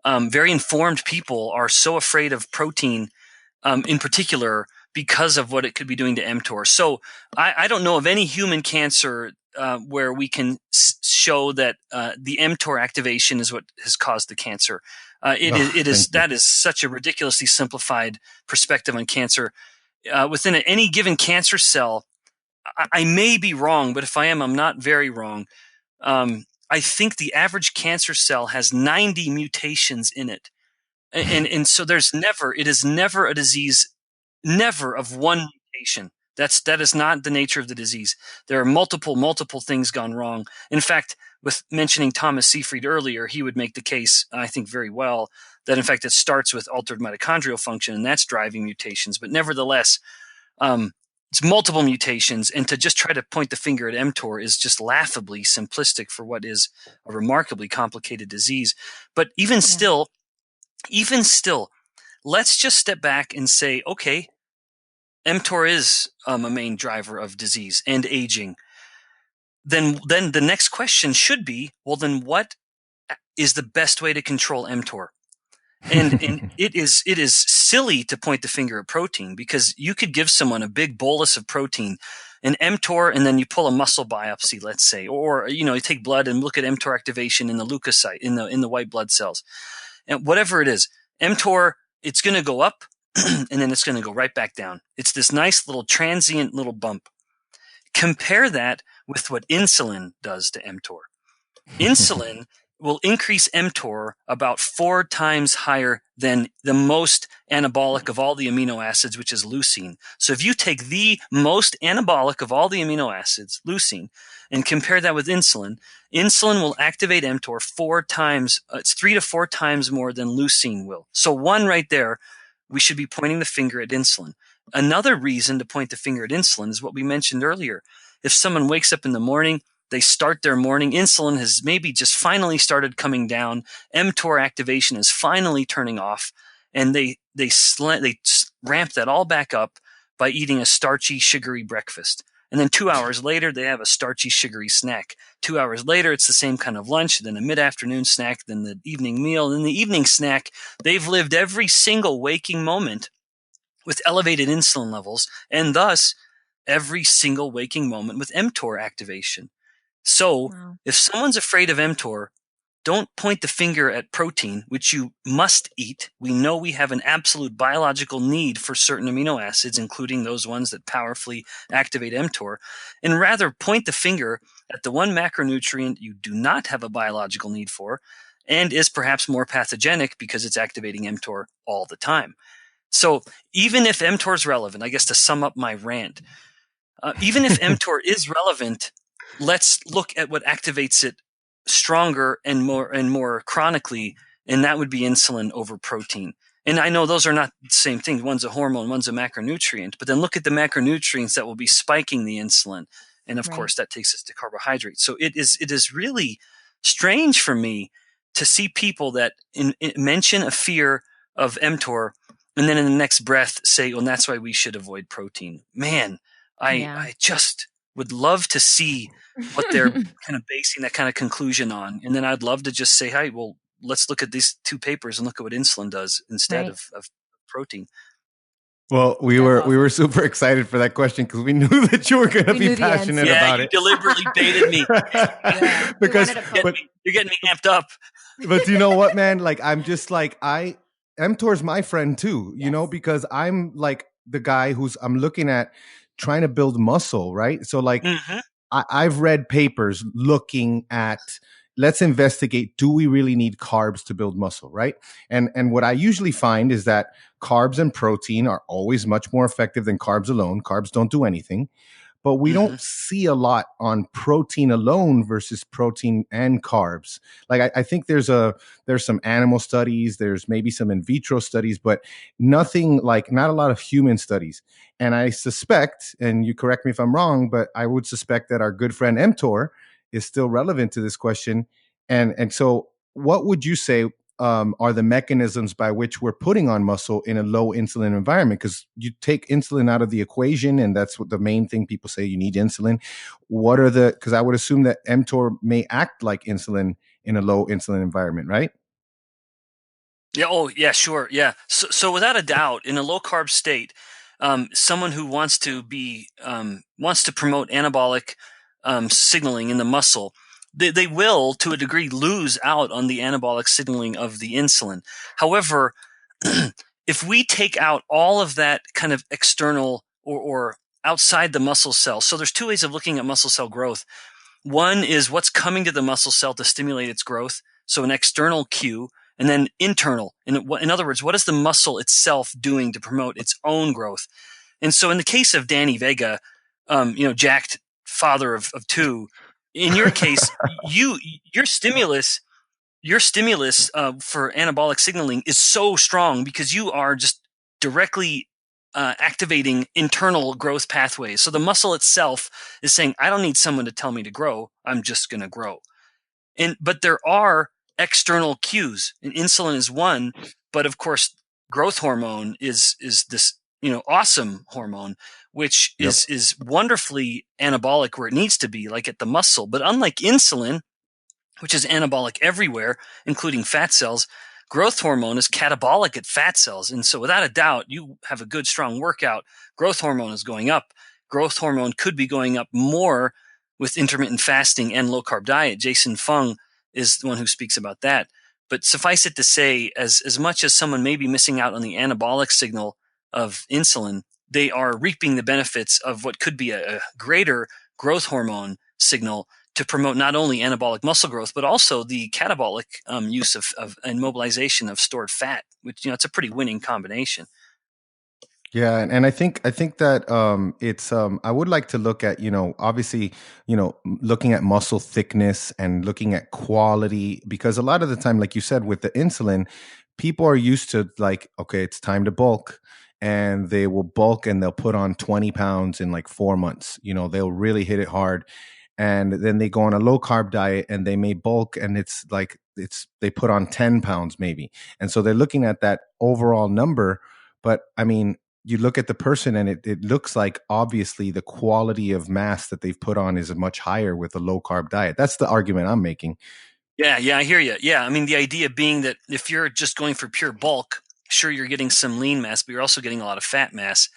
very informed people, are so afraid of protein, in particular, because of what it could be doing to mTOR. So I don't know of any human cancer where we can show that the mTOR activation is what has caused the cancer. That is such a ridiculously simplified perspective on cancer. Within any given cancer cell, I may be wrong, but if I am, I'm not very wrong. I think the average cancer cell has 90 mutations in it. And so it is never a disease, never of one mutation. That is not the nature of the disease. There are multiple things gone wrong. In fact, with mentioning Thomas Seyfried earlier, he would make the case, I think very well, that in fact it starts with altered mitochondrial function, and that's driving mutations. But nevertheless, it's multiple mutations, and to just try to point the finger at mTOR is just laughably simplistic for what is a remarkably complicated disease. But even still, let's just step back and say, okay, mTOR is a main driver of disease and aging. Then the next question should be, well, then what is the best way to control mTOR? And it is silly to point the finger at protein, because you could give someone a big bolus of protein and mTOR, and then you pull a muscle biopsy, let's say, or you take blood and look at mTOR activation in the leukocyte, in the white blood cells, and whatever it is, mTOR, it's going to go up and then it's going to go right back down. It's this nice little transient little bump. Compare that with what insulin does to mTOR. Insulin will increase mTOR about 4 times higher than the most anabolic of all the amino acids, which is leucine. So if you take the most anabolic of all the amino acids, leucine, and compare that with insulin, insulin will activate mTOR 4 times. It's 3 to 4 times more than leucine will. So one right there, we should be pointing the finger at insulin. Another reason to point the finger at insulin is what we mentioned earlier. If someone wakes up in the morning, they start their morning, insulin has maybe just finally started coming down, mTOR activation is finally turning off, and they ramp that all back up by eating a starchy, sugary breakfast. And then 2 hours later, they have a starchy, sugary snack. 2 hours later, it's the same kind of lunch, then a mid-afternoon snack, then the evening meal. Then the evening snack, they've lived every single waking moment with elevated insulin levels, and thus every single waking moment with mTOR activation. So if someone's afraid of mTOR, don't point the finger at protein, which you must eat. We know we have an absolute biological need for certain amino acids, including those ones that powerfully activate mTOR, and rather point the finger at the one macronutrient you do not have a biological need for and is perhaps more pathogenic because it's activating mTOR all the time. So even if mTOR is relevant, I guess to sum up my rant, even if mTOR is relevant, let's look at what activates it stronger and more chronically, and that would be insulin over protein. And I know those are not the same thing. One's a hormone, one's a macronutrient, but then look at the macronutrients that will be spiking the insulin. And of course, that takes us to carbohydrates. So it is really strange for me to see people that mention a fear of mTOR and then in the next breath say, well, that's why we should avoid protein. Man, I just would love to see what they're kind of basing that kind of conclusion on. And then I'd love to just say, hey, well, let's look at these 2 papers and look at what insulin does instead of protein. Well, we were super excited for that question because we knew that you were going to be passionate about it. You deliberately baited me. Because you're getting me amped up. But you know what, man? Like, I'm just like, mTOR's my friend too, you know, because I'm like the guy I'm looking at trying to build muscle, right? So like, I've read papers looking at, let's investigate, do we really need carbs to build muscle, right? And what I usually find is that carbs and protein are always much more effective than carbs alone. Carbs don't do anything. but we don't see a lot on protein alone versus protein and carbs. Like I think there's some animal studies, there's maybe some in vitro studies, but not a lot of human studies. And I suspect, and you correct me if I'm wrong, but I would suspect that our good friend mTor is still relevant to this question. And so what would you say are the mechanisms by which we're putting on muscle in a low insulin environment? Because you take insulin out of the equation, and that's what the main thing people say, you need insulin. What are because I would assume that mTOR may act like insulin in a low insulin environment, right? Yeah. Oh, yeah, sure. Yeah. So without a doubt, in a low carb state, someone who wants to promote anabolic signaling in the muscle, they will, to a degree, lose out on the anabolic signaling of the insulin. However, if we take out all of that kind of external or outside the muscle cell, so there's two ways of looking at muscle cell growth. One is what's coming to the muscle cell to stimulate its growth, so an external cue, and then internal. In other words, what is the muscle itself doing to promote its own growth? And so in the case of Danny Vega, jacked father of two, in your case, your stimulus for anabolic signaling is so strong because you are just directly activating internal growth pathways. So the muscle itself is saying, I don't need someone to tell me to grow. I'm just going to grow. But there are external cues, and insulin is one. But of course, growth hormone is this awesome hormone, which is wonderfully anabolic where it needs to be, like at the muscle. But unlike insulin, which is anabolic everywhere, including fat cells, growth hormone is catabolic at fat cells. And so without a doubt, you have a good, strong workout, growth hormone is going up. Growth hormone could be going up more with intermittent fasting and low-carb diet. Jason Fung is the one who speaks about that. But suffice it to say, as much as someone may be missing out on the anabolic signal of insulin, they are reaping the benefits of what could be a greater growth hormone signal to promote not only anabolic muscle growth, but also the catabolic use of and mobilization of stored fat, which, it's a pretty winning combination. Yeah, and I think that it's I would like to look at, obviously, looking at muscle thickness and looking at quality, because a lot of the time, like you said, with the insulin, people are used to, like, okay, it's time to bulk, and they will bulk and they'll put on 20 pounds in like 4 months. They'll really hit it hard, and then they go on a low carb diet and they may bulk, and it's like they put on 10 pounds maybe, and so they're looking at that overall number. But I mean, you look at the person and it looks like obviously the quality of mass that they've put on is much higher with a low carb diet. That's the argument I'm making. Yeah, I hear you. Yeah, I mean, the idea being that if you're just going for pure bulk, sure, you're getting some lean mass, but you're also getting a lot of fat mass.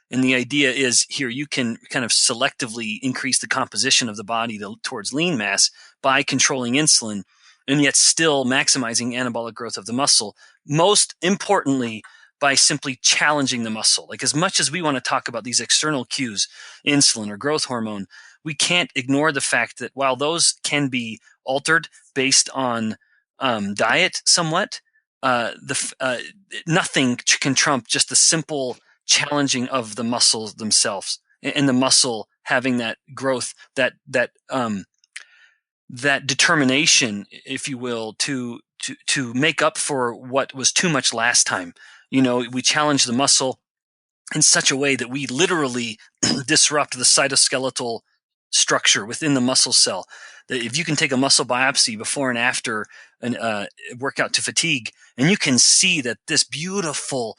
And the idea is here you can kind of selectively increase the composition of the body towards lean mass by controlling insulin, and yet still maximizing anabolic growth of the muscle. Most importantly, by simply challenging the muscle. Like, as much as we want to talk about these external cues, insulin or growth hormone, we can't ignore the fact that while those can be altered based on diet somewhat, nothing can trump just the simple challenging of the muscles themselves, and the muscle having that growth, that determination, if you will, to make up for what was too much last time. We challenge the muscle in such a way that we literally disrupt the cytoskeletal structure within the muscle cell. That if you can take a muscle biopsy before and after a workout to fatigue, and you can see that this beautiful,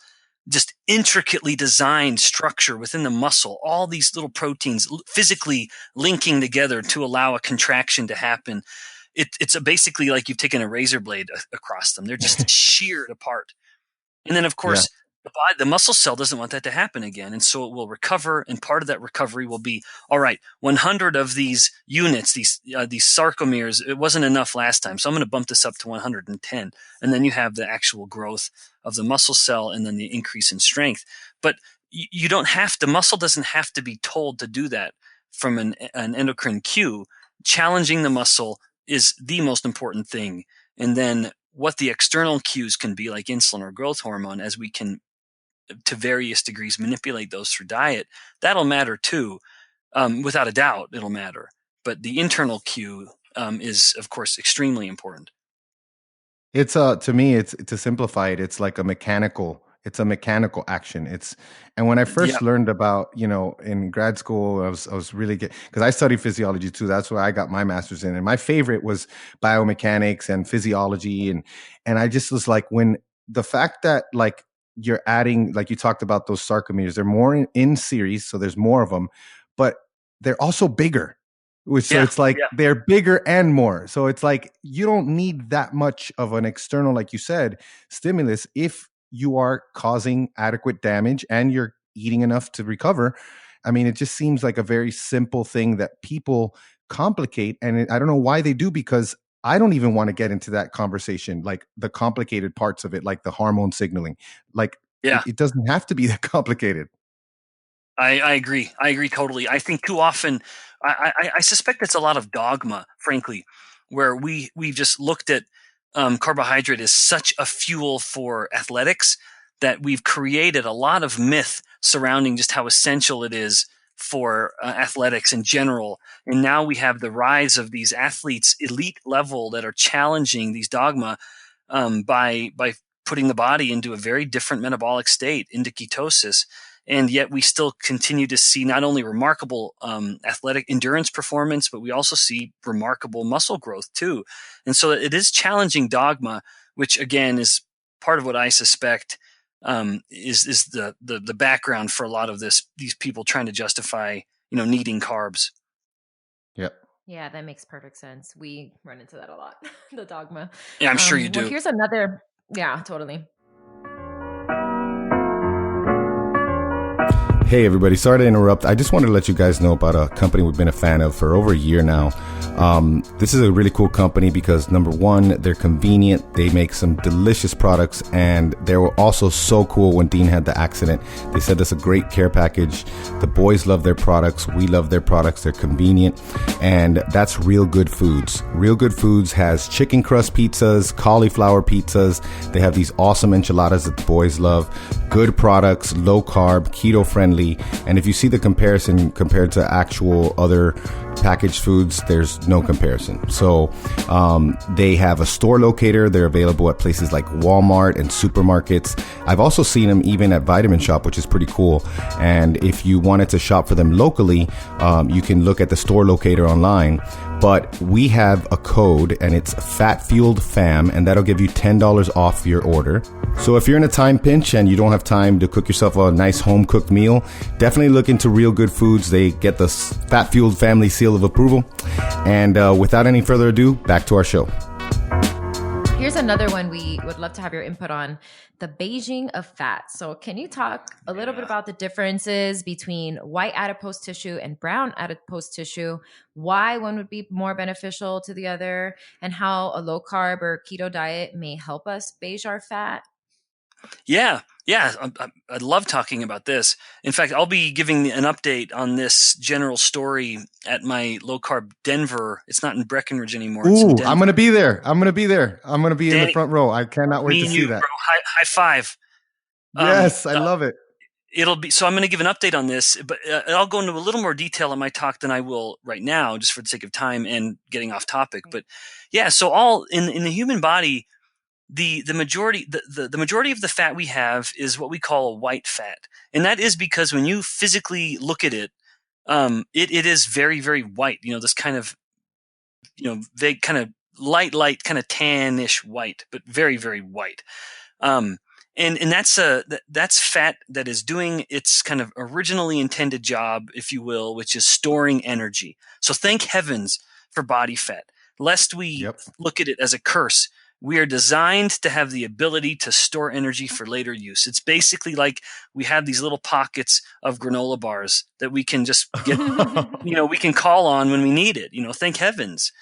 just intricately designed structure within the muscle, all these little proteins physically linking together to allow a contraction to happen. It's basically like you've taken a razor blade across them. They're just sheared apart. And then, of course, the muscle cell doesn't want that to happen again. And so it will recover. And part of that recovery will be, all right, 100 of these units, these sarcomeres, it wasn't enough last time. So I'm going to bump this up to 110. And then you have the actual growth of the muscle cell and then the increase in strength. But you don't have to, muscle doesn't have to be told to do that from an endocrine cue. Challenging the muscle is the most important thing. And then what the external cues can be, like insulin or growth hormone, as we can, to various degrees, manipulate those through diet, that'll matter too. without a doubt, it'll matter. But the internal cue is, of course, extremely important. It's to me, it's to simplify it, it's like a mechanical action. And when I first learned about, in grad school, I was really good because I studied physiology too. That's where I got my master's in. And my favorite was biomechanics and physiology. And I just was like, when the fact that like you're adding, like you talked about those sarcomeres, they're more in series, so there's more of them, but they're also bigger. So it's like they're bigger and more. So it's like you don't need that much of an external, like you said, stimulus if you are causing adequate damage and you're eating enough to recover. I mean, it just seems like a very simple thing that people complicate. And I don't know why they do, because I don't even want to get into that conversation, like the complicated parts of it, like the hormone signaling. Like it doesn't have to be that complicated. I agree. I agree totally. I think too often, I suspect it's a lot of dogma, frankly, where we've just looked at carbohydrate as such a fuel for athletics that we've created a lot of myth surrounding just how essential it is for athletics in general. And now we have the rise of these athletes, elite level, that are challenging these dogma by putting the body into a very different metabolic state, into ketosis. And yet we still continue to see not only remarkable athletic endurance performance, but we also see remarkable muscle growth too. And so it is challenging dogma, which again is part of what I suspect is the background for a lot of these people trying to justify, needing carbs. Yep. Yeah, that makes perfect sense. We run into that a lot, the dogma. Yeah, I'm sure you do. Well, here's another. Yeah, totally. Hey everybody, sorry to interrupt. I just wanted to let you guys know about a company we've been a fan of for over a year now. This is a really cool company because number one, they're convenient. They make some delicious products, and they were also so cool when Dean had the accident. They sent us a great care package. The boys love their products. We love their products. They're convenient, and that's Real Good Foods. Real Good Foods has chicken crust pizzas, cauliflower pizzas. They have these awesome enchiladas that the boys love. Good products, low carb, keto friendly. And if you see the comparison compared to actual other packaged foods, there's no comparison. So they have a store locator. They're available at places like Walmart and supermarkets. I've also seen them even at Vitamin Shop, which is pretty cool. And if you wanted to shop for them locally, you can look at the store locator online. But we have a code, and it's fatfueledfam, and that'll give you $10 off your order. So if you're in a time pinch and you don't have time to cook yourself a nice home cooked meal, definitely look into Real Good Foods. They get the Fat Fueled Family seal of approval. And without any further ado, back to our show. Here's another one we would love to have your input on, the beiging of fat. So can you talk a little bit about the differences between white adipose tissue and brown adipose tissue, why one would be more beneficial to the other, and how a low carb or keto diet may help us beige our fat? Yeah. I love talking about this. In fact, I'll be giving an update on this general story at my low carb Denver. It's not in Breckenridge anymore. It's in Denver. I'm going to be there. I'm going to be in the front row. I cannot wait to see that. Bro, high five. Yes, I love it. So I'm going to give an update on this, but I'll go into a little more detail in my talk than I will right now, just for the sake of time and getting off topic. But yeah, so all in the human body, the majority of the fat we have is what we call a white fat, and that is because when you physically look at it, it is very, very white. This kind of vague kind of light kind of tannish white, but very, very white. And that's fat that is doing its kind of originally intended job, if you will, which is storing energy. So thank heavens for body fat, lest we look at it as a curse. We are designed to have the ability to store energy for later use. It's basically like we have these little pockets of granola bars that we can just get, we can call on when we need it. Thank heavens.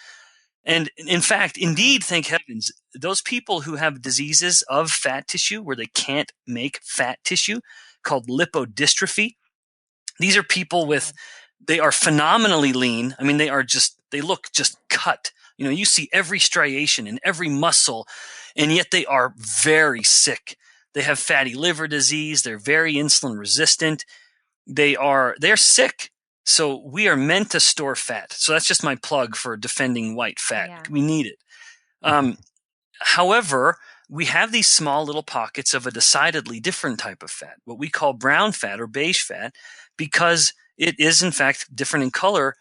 And in fact, indeed, thank heavens, those people who have diseases of fat tissue where they can't make fat tissue, called lipodystrophy. These are people they are phenomenally lean. I mean, they look just cut. You see every striation in every muscle, and yet they are very sick. They have fatty liver disease. They're very insulin resistant. They're sick. So we are meant to store fat. So that's just my plug for defending white fat. Yeah. We need it. However, we have these small little pockets of a decidedly different type of fat, what we call brown fat or beige fat, because it is in fact different in color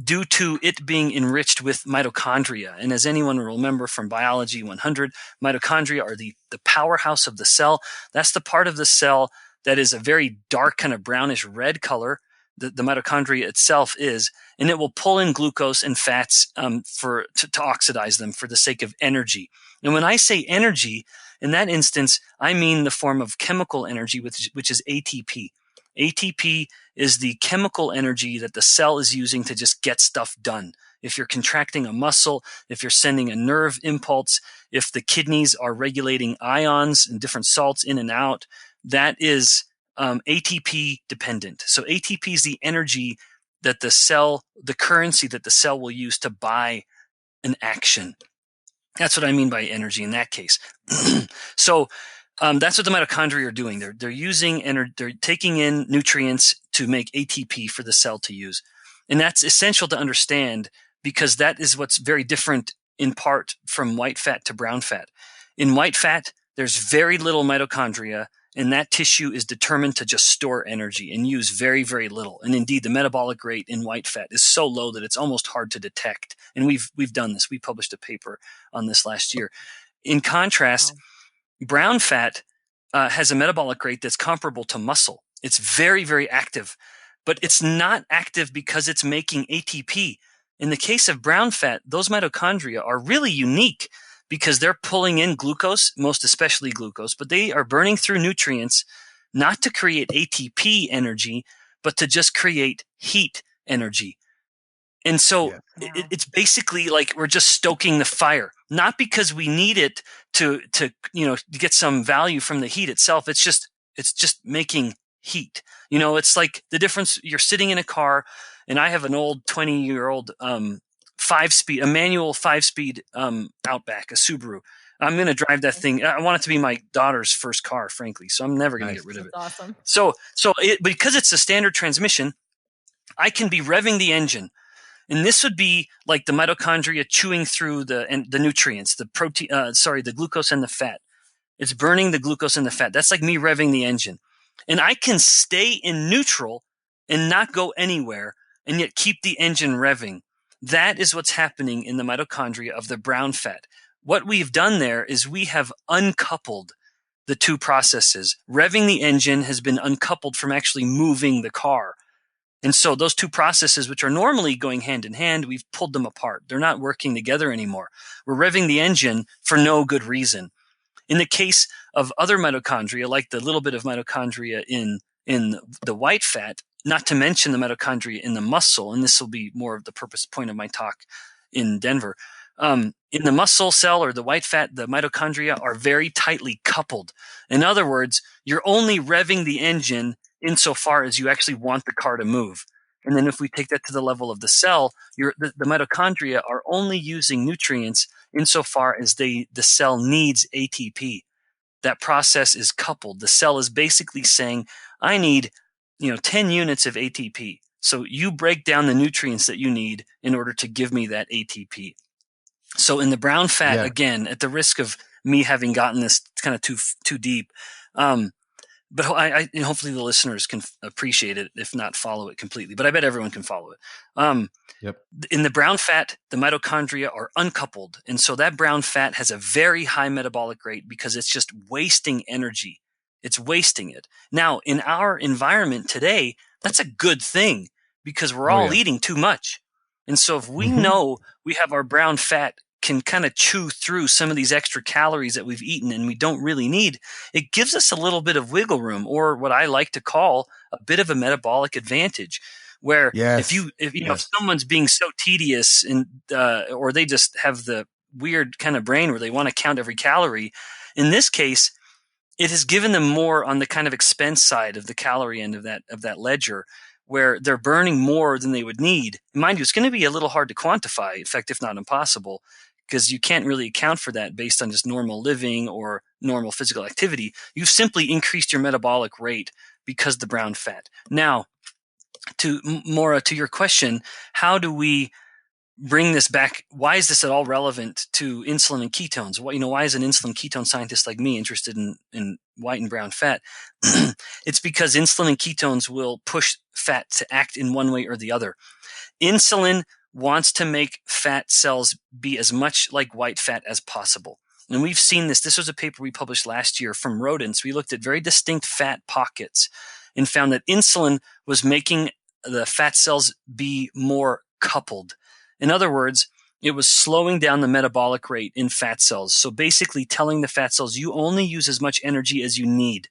due to it being enriched with mitochondria. And as anyone will remember from Biology 100, mitochondria are the powerhouse of the cell. That's the part of the cell that is a very dark kind of brownish red color. The mitochondria itself is, and it will pull in glucose and fats to oxidize them for the sake of energy. And when I say energy, in that instance, I mean the form of chemical energy, which is ATP. ATP is the chemical energy that the cell is using to just get stuff done. If you're contracting a muscle, if you're sending a nerve impulse, if the kidneys are regulating ions and different salts in and out, that is ATP dependent. So ATP is the energy that the currency that the cell will use to buy an action. That's what I mean by energy in that case. So that's what the mitochondria are doing. They're using and they're taking in nutrients to make ATP for the cell to use. And that's essential to understand because that is what's very different in part from white fat to brown fat. In white fat, there's very little mitochondria, and that tissue is determined to just store energy and use very, very little. And indeed, the metabolic rate in white fat is so low that it's almost hard to detect. And we've done this. We published a paper on this last year. In contrast, brown fat has a metabolic rate that's comparable to muscle. It's very, very active, but it's not active because it's making ATP. In the case of brown fat, those mitochondria are really unique because they're pulling in glucose, most especially glucose, but they are burning through nutrients not to create ATP energy, but to just create heat energy. And so it's basically like we're just stoking the fire, not because we need it to get some value from the heat itself. It's just making heat. It's like the difference. You're sitting in a car, and I have an old 20-year-old a manual 5-speed Outback, a Subaru. I'm going to drive that thing. I want it to be my daughter's first car, frankly. So I'm never going to get rid of it. Awesome. So because it's a standard transmission, I can be revving the engine. And this would be like the mitochondria chewing through the nutrients, the glucose and the fat. It's burning the glucose and the fat. That's like me revving the engine. And I can stay in neutral and not go anywhere and yet keep the engine revving. That is what's happening in the mitochondria of the brown fat. What we've done there is we have uncoupled the two processes. Revving the engine has been uncoupled from actually moving the car. And so those two processes, which are normally going hand in hand, we've pulled them apart. They're not working together anymore. We're revving the engine for no good reason. In the case of other mitochondria, like the little bit of mitochondria in the white fat, not to mention the mitochondria in the muscle, and this will be more of the point of my talk in Denver. In the muscle cell or the white fat, the mitochondria are very tightly coupled. In other words, you're only revving the engine insofar as you actually want the car to move. And then if we take that to the level of the cell, the mitochondria are only using nutrients insofar as the cell needs ATP. That process is coupled. The cell is basically saying, I need 10 units of ATP. So you break down the nutrients that you need in order to give me that ATP. So in the brown fat, again, at the risk of me having gotten this kind of too deep, but hopefully the listeners can appreciate it, if not follow it completely. But I bet everyone can follow it. In the brown fat, the mitochondria are uncoupled. And so that brown fat has a very high metabolic rate because it's just wasting energy. It's wasting it. Now, in our environment today, that's a good thing because we're all eating too much. And so if we know we have our brown fat can kind of chew through some of these extra calories that we've eaten and we don't really need, it gives us a little bit of wiggle room, or what I like to call a bit of a metabolic advantage, where if someone's being so tedious and or they just have the weird kind of brain where they want to count every calorie, in this case, it has given them more on the kind of expense side of the calorie end of that ledger, where they're burning more than they would need. And mind you, it's going to be a little hard to quantify, in fact, if not impossible, because you can't really account for that based on just normal living or normal physical activity. You've simply increased your metabolic rate because of the brown fat. Now, to Maura, to your question, how do we bring this back? Why is this at all relevant to insulin and ketones? Why is an insulin ketone scientist like me interested in white and brown fat? It's because insulin and ketones will push fat to act in one way or the other. Insulin wants to make fat cells be as much like white fat as possible. And we've seen this. This was a paper we published last year from rodents. We looked at very distinct fat pockets and found that insulin was making the fat cells be more coupled. In other words, it was slowing down the metabolic rate in fat cells. So basically telling the fat cells, you only use as much energy as you need.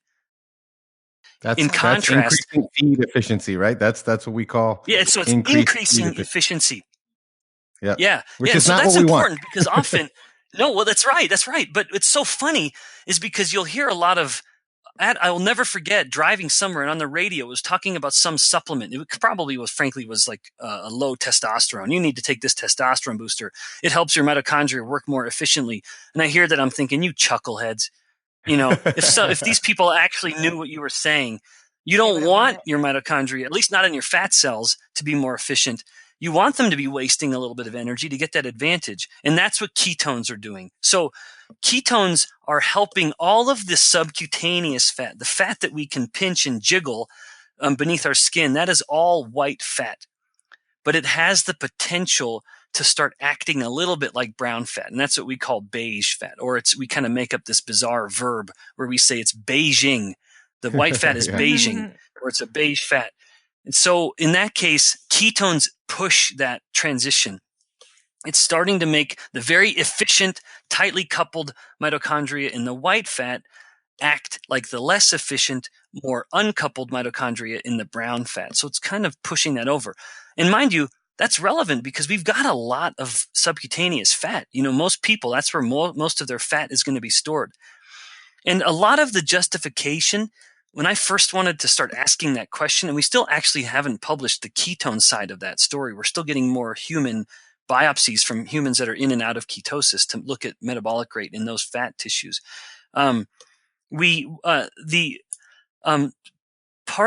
That's increasing feed efficiency, right? That's what we call. Yeah, so it's increasing efficiency. Yeah. Which is so not that's what we important want. Because often, that's right. But it's so funny is because you'll hear a lot of, I will never forget driving somewhere and on the radio it was talking about some supplement. It probably was like a low testosterone. You need to take this testosterone booster. It helps your mitochondria work more efficiently. And I hear that, I'm thinking, you chuckleheads. If these people actually knew what you were saying, you don't want your mitochondria, at least not in your fat cells, to be more efficient. You want them to be wasting a little bit of energy to get that advantage. And that's what ketones are doing. So ketones are helping all of the subcutaneous fat, the fat that we can pinch and jiggle beneath our skin. That is all white fat. But it has the potential to start acting a little bit like brown fat. And that's what we call beige fat. Or we kind of make up this bizarre verb where we say it's beiging. The white fat is beiging, or it's a beige fat. And so in that case, ketones push that transition. It's starting to make the very efficient, tightly coupled mitochondria in the white fat act like the less efficient, more uncoupled mitochondria in the brown fat. So it's kind of pushing that over. And mind you, that's relevant because we've got a lot of subcutaneous fat. Most people, that's where most of their fat is going to be stored. And a lot of the justification, when I first wanted to start asking that question, and we still actually haven't published the ketone side of that story. We're still getting more human biopsies from humans that are in and out of ketosis to look at metabolic rate in those fat tissues. Part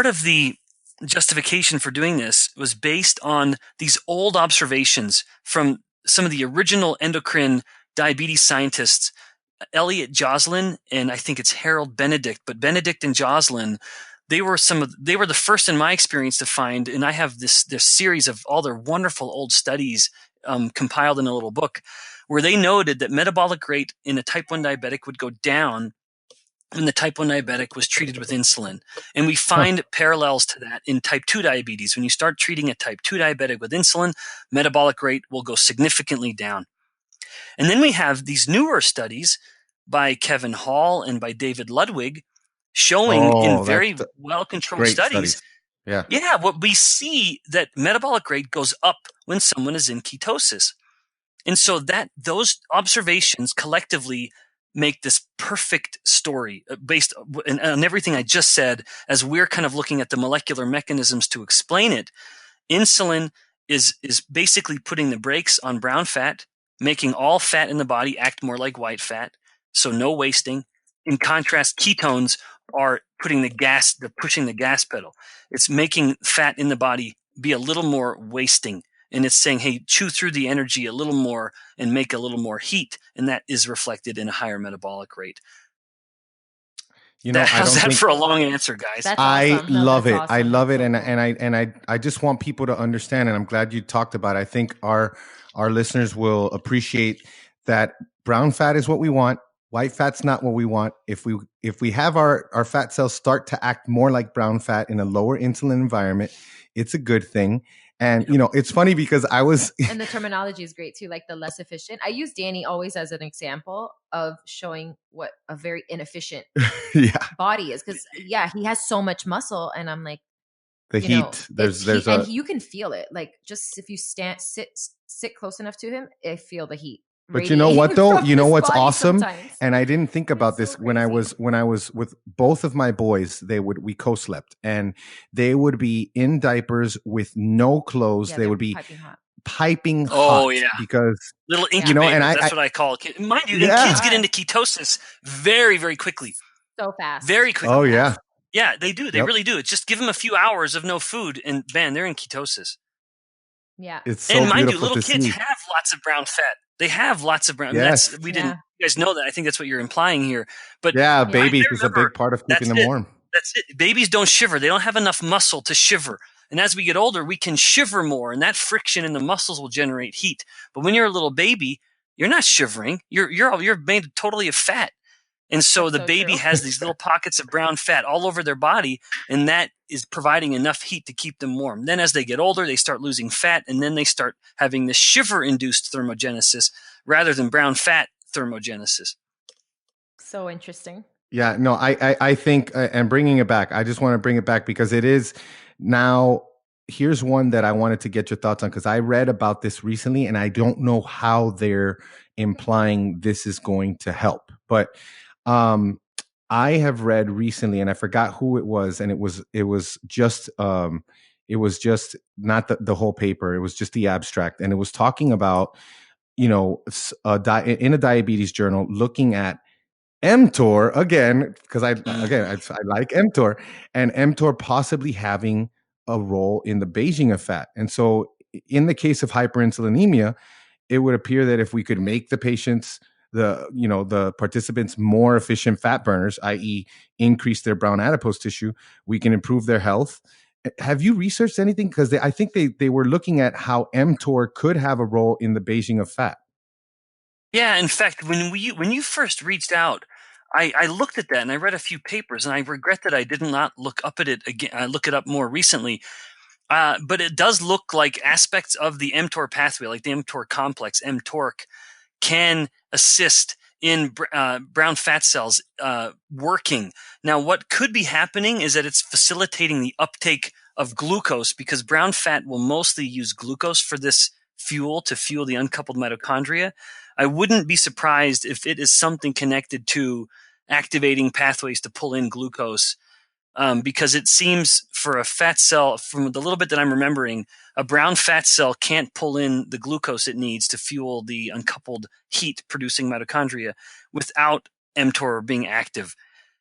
of the justification for doing this was based on these old observations from some of the original endocrine diabetes scientists, Elliot Joslin, and I think it's Harold Benedict, but Benedict and Joslin, they were the first in my experience to find, and I have this series of all their wonderful old studies compiled in a little book, where they noted that metabolic rate in a type 1 diabetic would go down when the type 1 diabetic was treated with insulin. And we find parallels to that in type 2 diabetes. When you start treating a type 2 diabetic with insulin, metabolic rate will go significantly down. And then we have these newer studies by Kevin Hall and by David Ludwig showing in very well-controlled studies. Yeah, what we see that metabolic rate goes up when someone is in ketosis. And so those observations collectively make this perfect story based on everything I just said, as we're kind of looking at the molecular mechanisms to explain it. Insulin is basically putting the brakes on brown fat, making all fat in the body act more like white fat, so no wasting. In contrast, ketones are pushing the gas pedal. It's making fat in the body be a little more wasting. And it's saying, hey, chew through the energy a little more and make a little more heat. And that is reflected in a higher metabolic rate. How's that for a long answer, guys? That's I awesome. love it. Awesome. I love it. And I just want people to understand, and I'm glad you talked about it. I think our listeners will appreciate that brown fat is what we want. White fat's not what we want. If we have our fat cells start to act more like brown fat in a lower insulin environment, it's a good thing. And, it's funny because and the terminology is great too, like the less efficient. I use Danny always as an example of showing what a very inefficient body is. Because, he has so much muscle. And I'm like, the heat, and you can feel it. Like just if you sit close enough to him, I feel the heat. But you know what though? You know what's awesome? Sometimes. And I didn't think about this when I was with both of my boys. We co-slept, and they would be in diapers with no clothes. They would be piping hot. Oh yeah, because little incubators. And that's what I call it. Mind you, kids get into ketosis very, very quickly. So fast. Very quickly. Oh yeah. Yeah, they do. They really do. It's just give them a few hours of no food, and man, they're in ketosis. Yeah. It's so and mind you, beautiful little to kids see. have lots of brown fat. They have lots of brown. Yes. You guys know that. I think that's what you're implying here. But yeah, babies is a remember, big part of keeping them warm. That's it. Babies don't shiver. They don't have enough muscle to shiver. And as we get older, we can shiver more, and that friction in the muscles will generate heat. But when you're a little baby, you're not shivering. You're made totally of fat. And so the baby has these little pockets of brown fat all over their body, and that is providing enough heat to keep them warm. Then as they get older, they start losing fat, and then they start having this shiver-induced thermogenesis rather than brown fat thermogenesis. So interesting. Yeah, no, I think, and bringing it back, I just want to bring it back because it is now, here's one that I wanted to get your thoughts on because I read about this recently, and I don't know how they're implying this is going to help. But I have read recently, and I forgot who it was, and it was just not the whole paper. It was just the abstract, and it was talking about, in a diabetes journal, looking at mTOR again, because I like mTOR, and mTOR possibly having a role in the beiging of fat. And so in the case of hyperinsulinemia, it would appear that if we could make the patients, the participants, more efficient fat burners, i.e. increase their brown adipose tissue, we can improve their health. Have you researched anything? Because I think they were looking at how mTOR could have a role in the beiging of fat. Yeah, in fact, when you first reached out, I looked at that and I read a few papers, and I regret that I did not look up at it again. I look it up more recently. But it does look like aspects of the mTOR pathway, like the mTOR complex, mTORC, can assist in brown fat cells working. Now, what could be happening is that it's facilitating the uptake of glucose, because brown fat will mostly use glucose for this fuel to fuel the uncoupled mitochondria. I wouldn't be surprised if it is something connected to activating pathways to pull in glucose. Because it seems for a fat cell, from the little bit that I'm remembering, a brown fat cell can't pull in the glucose it needs to fuel the uncoupled heat-producing mitochondria without mTOR being active.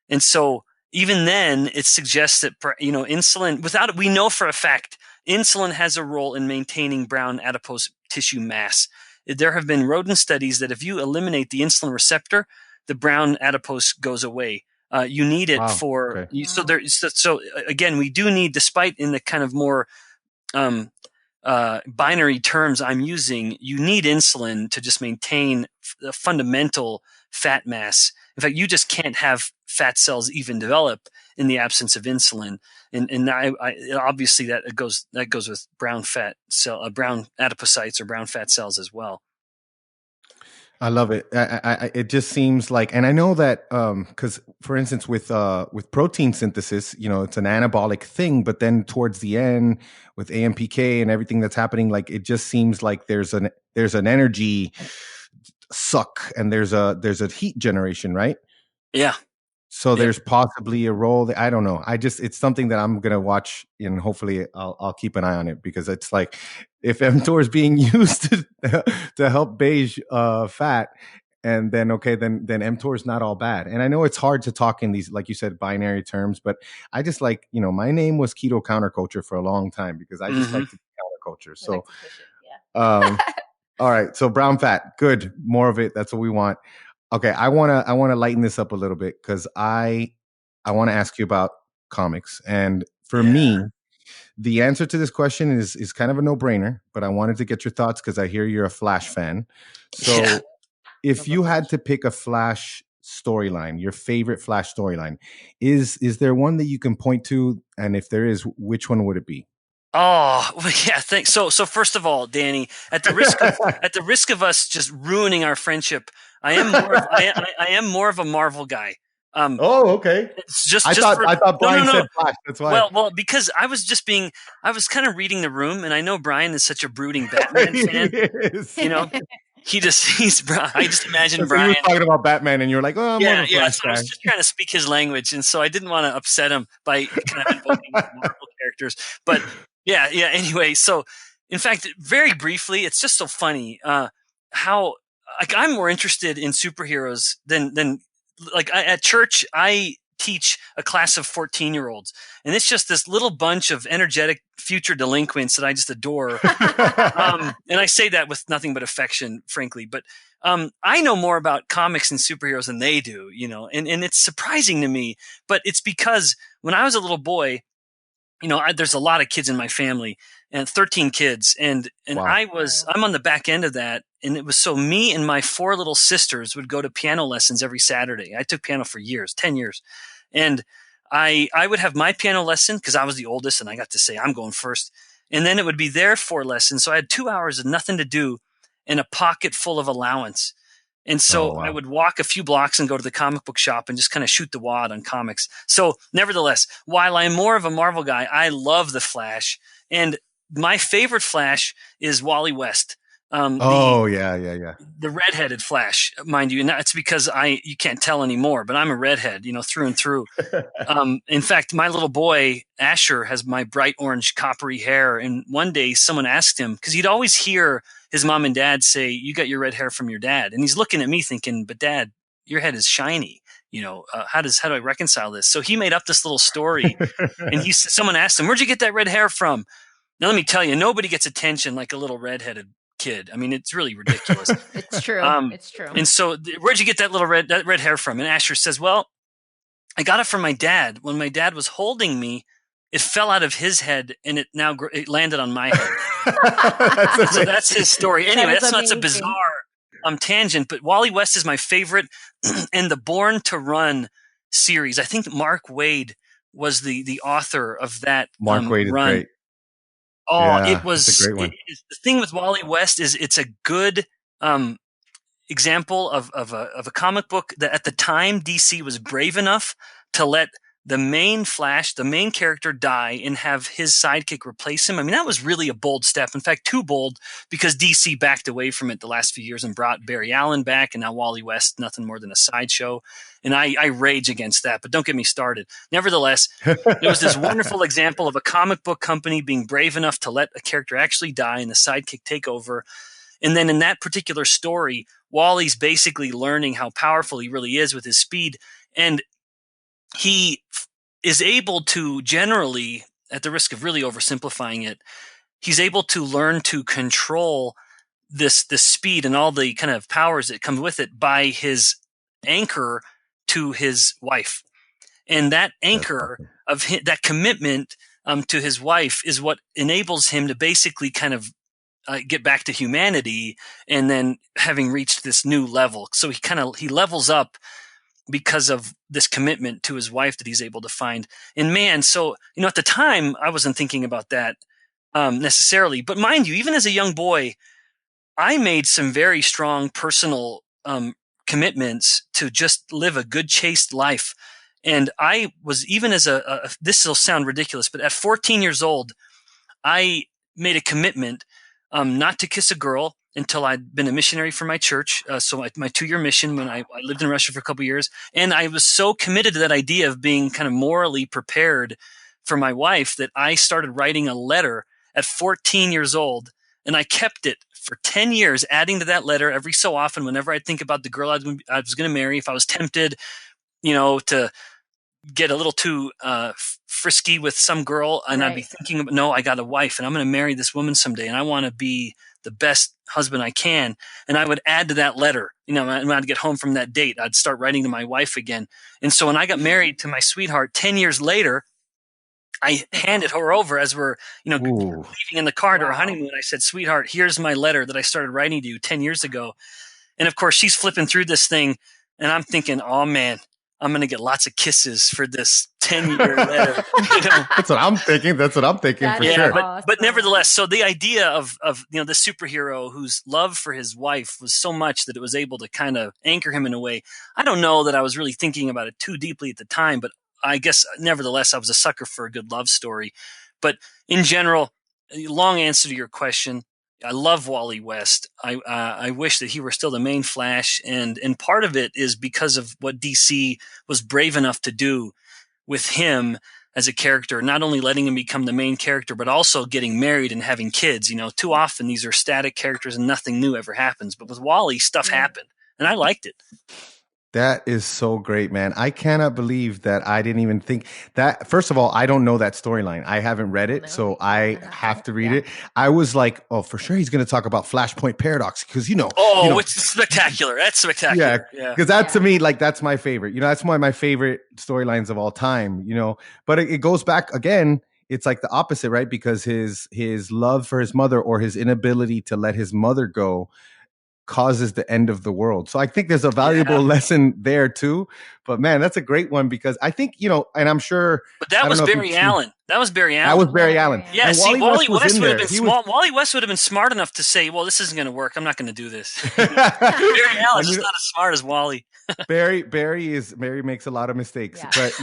And so even then, it suggests that insulin, we know for a fact, insulin has a role in maintaining brown adipose tissue mass. There have been rodent studies that if you eliminate the insulin receptor, the brown adipose goes away. You need it for so again, we do need, despite in the kind of more binary terms I'm using, you need insulin to just maintain the fundamental fat mass. In fact, you just can't have fat cells even develop in the absence of insulin. And obviously that goes with brown adipocytes or brown fat cells as well. I love it. It just seems like, and I know that because, for instance, with protein synthesis, it's an anabolic thing, but then towards the end with AMPK and everything that's happening, like it just seems like there's an energy suck and there's a heat generation, right? Yeah. So there's possibly a role that, I don't know. It's something that I'm going to watch, and hopefully I'll keep an eye on it, because it's like, if mTOR is being used to help beige fat, and then mTOR is not all bad. And I know it's hard to talk in these, like you said, binary terms, but I just like, my name was keto counterculture for a long time, because I just like to be counterculture. So, all right. So brown fat, good. More of it. That's what we want. Okay, I want to lighten this up a little bit, because I want to ask you about comics. And for me, the answer to this question is kind of a no-brainer, but I wanted to get your thoughts because I hear you're a Flash fan. So if you had to pick a Flash storyline, your favorite Flash storyline, is there one that you can point to? And if there is, which one would it be? Oh, well, yeah, thanks. So first of all, Danny, at the risk of us just ruining our friendship, I am more of a Marvel guy. Okay. It's I thought Brian said Flash. That's why. Well, because I was kind of reading the room, and I know Brian is such a brooding Batman fan. I just imagine Brian. He was talking about Batman, and you're like, oh, I'm more of a Flash so I was just trying to speak his language, and so I didn't want to upset him by kind of invoking Marvel characters. But yeah. Anyway, so in fact, very briefly, it's just so funny how, like, I'm more interested in superheroes than like at church. I teach a class of 14-year-olds. And it's just this little bunch of energetic future delinquents that I just adore. And I say that with nothing but affection, frankly. But I know more about comics and superheroes than they do, and it's surprising to me. But it's because when I was a little boy, there's a lot of kids in my family, and 13 kids, and wow. I'm on the back end of that, and it was so me and my 4 little sisters would go to piano lessons every Saturday. I took piano for years, 10 years, and I would have my piano lesson because I was the oldest, and I got to say I'm going first, and then it would be their 4 lessons. So I had 2 hours of nothing to do and a pocket full of allowance. And so I would walk a few blocks and go to the comic book shop and just kind of shoot the wad on comics. So nevertheless, while I'm more of a Marvel guy, I love the Flash. And my favorite Flash is Wally West. The redheaded Flash, mind you. And that's because you can't tell anymore, but I'm a redhead, through and through. In fact, my little boy, Asher, has my bright orange coppery hair. And one day someone asked him, because he'd always hear his mom and dad say, "You got your red hair from your dad." And he's looking at me thinking, "But Dad, your head is shiny. How do I reconcile this?" So he made up this little story, and someone asked him, "Where'd you get that red hair from?" Now let me tell you, nobody gets attention like a little redheaded kid. I mean, it's really ridiculous. It's true. It's true. And so, where'd you get that red hair from? And Asher says, "Well, I got it from my dad. When my dad was holding me, it fell out of his head, and it landed on my head." So that's his story. Anyway, that's a bizarre tangent, but Wally West is my favorite. And the Born to Run series, I think Mark Waid was the author of that. Mark Waid is great. Oh, yeah, it was a great one. The thing with Wally West is it's a good example of a comic book that at the time DC was brave enough to let the main Flash, the main character, die and have his sidekick replace him. I mean, that was really a bold step. In fact, too bold, because DC backed away from it the last few years and brought Barry Allen back, and now Wally West, nothing more than a sideshow. And I rage against that, but don't get me started. Nevertheless, it was this wonderful example of a comic book company being brave enough to let a character actually die and the sidekick take over. And then in that particular story, Wally's basically learning how powerful he really is with his speed. And he is able to generally, at the risk of really oversimplifying it, he's able to learn to control this speed and all the kind of powers that come with it by his anchor to his wife. And that anchor of that commitment to his wife is what enables him to basically kind of get back to humanity, and then having reached this new level. So he levels up because of this commitment to his wife that he's able to find. And man, so, at the time I wasn't thinking about that necessarily, but mind you, even as a young boy, I made some very strong personal commitments to just live a good, chaste life. And I was, even as this will sound ridiculous, but at 14 years old, I made a commitment not to kiss a girl until I'd been a missionary for my church. So my 2-year mission when I lived in Russia for a couple of years. And I was so committed to that idea of being kind of morally prepared for my wife that I started writing a letter at 14 years old. And I kept it for 10 years, adding to that letter every so often whenever I'd think about the girl I was going to marry. If I was tempted, to get a little too frisky with some girl, and right. I'd be thinking, no, I got a wife and I'm going to marry this woman someday, and I want to be the best husband I can. And I would add to that letter, when I'd get home from that date, I'd start writing to my wife again. And so when I got married to my sweetheart 10 years later, I handed her over as we're, leaving in the car to our honeymoon. I said, "Sweetheart, here's my letter that I started writing to you 10 years ago." And of course, she's flipping through this thing, and I'm thinking, "Oh man, I'm going to get lots of kisses for this 10-year letter." That's what I'm thinking. For sure. But nevertheless, so the idea of the superhero whose love for his wife was so much that it was able to kind of anchor him in a way. I don't know that I was really thinking about it too deeply at the time, but I guess nevertheless, I was a sucker for a good love story. But in general, long answer to your question, I love Wally West. I wish that he were still the main Flash, and part of it is because of what DC was brave enough to do with him as a character, not only letting him become the main character, but also getting married and having kids. Too often these are static characters and nothing new ever happens. But with Wally, stuff happened, and I liked it. That is so great, man. I cannot believe that I didn't even think that. First of all, I don't know that storyline. I haven't read it, so I have to read it. I was like, oh, for sure he's going to talk about Flashpoint Paradox because, it's spectacular. That's spectacular. Yeah. Because that to me, like, that's my favorite. That's one of my favorite storylines of all time, but it goes back again. It's like the opposite, right? Because his love for his mother or his inability to let his mother go causes the end of the world. So I think there's a valuable lesson there too. But man, that's a great one because I think, and I'm sure. But that was Barry Allen. That was Barry Allen. That was Barry Allen. Yeah, and see, Wally West would have been smart. Wally West would have been smart enough to say, well, this isn't going to work. I'm not going to do this. Barry Allen's just not as smart as Wally. Barry makes a lot of mistakes, but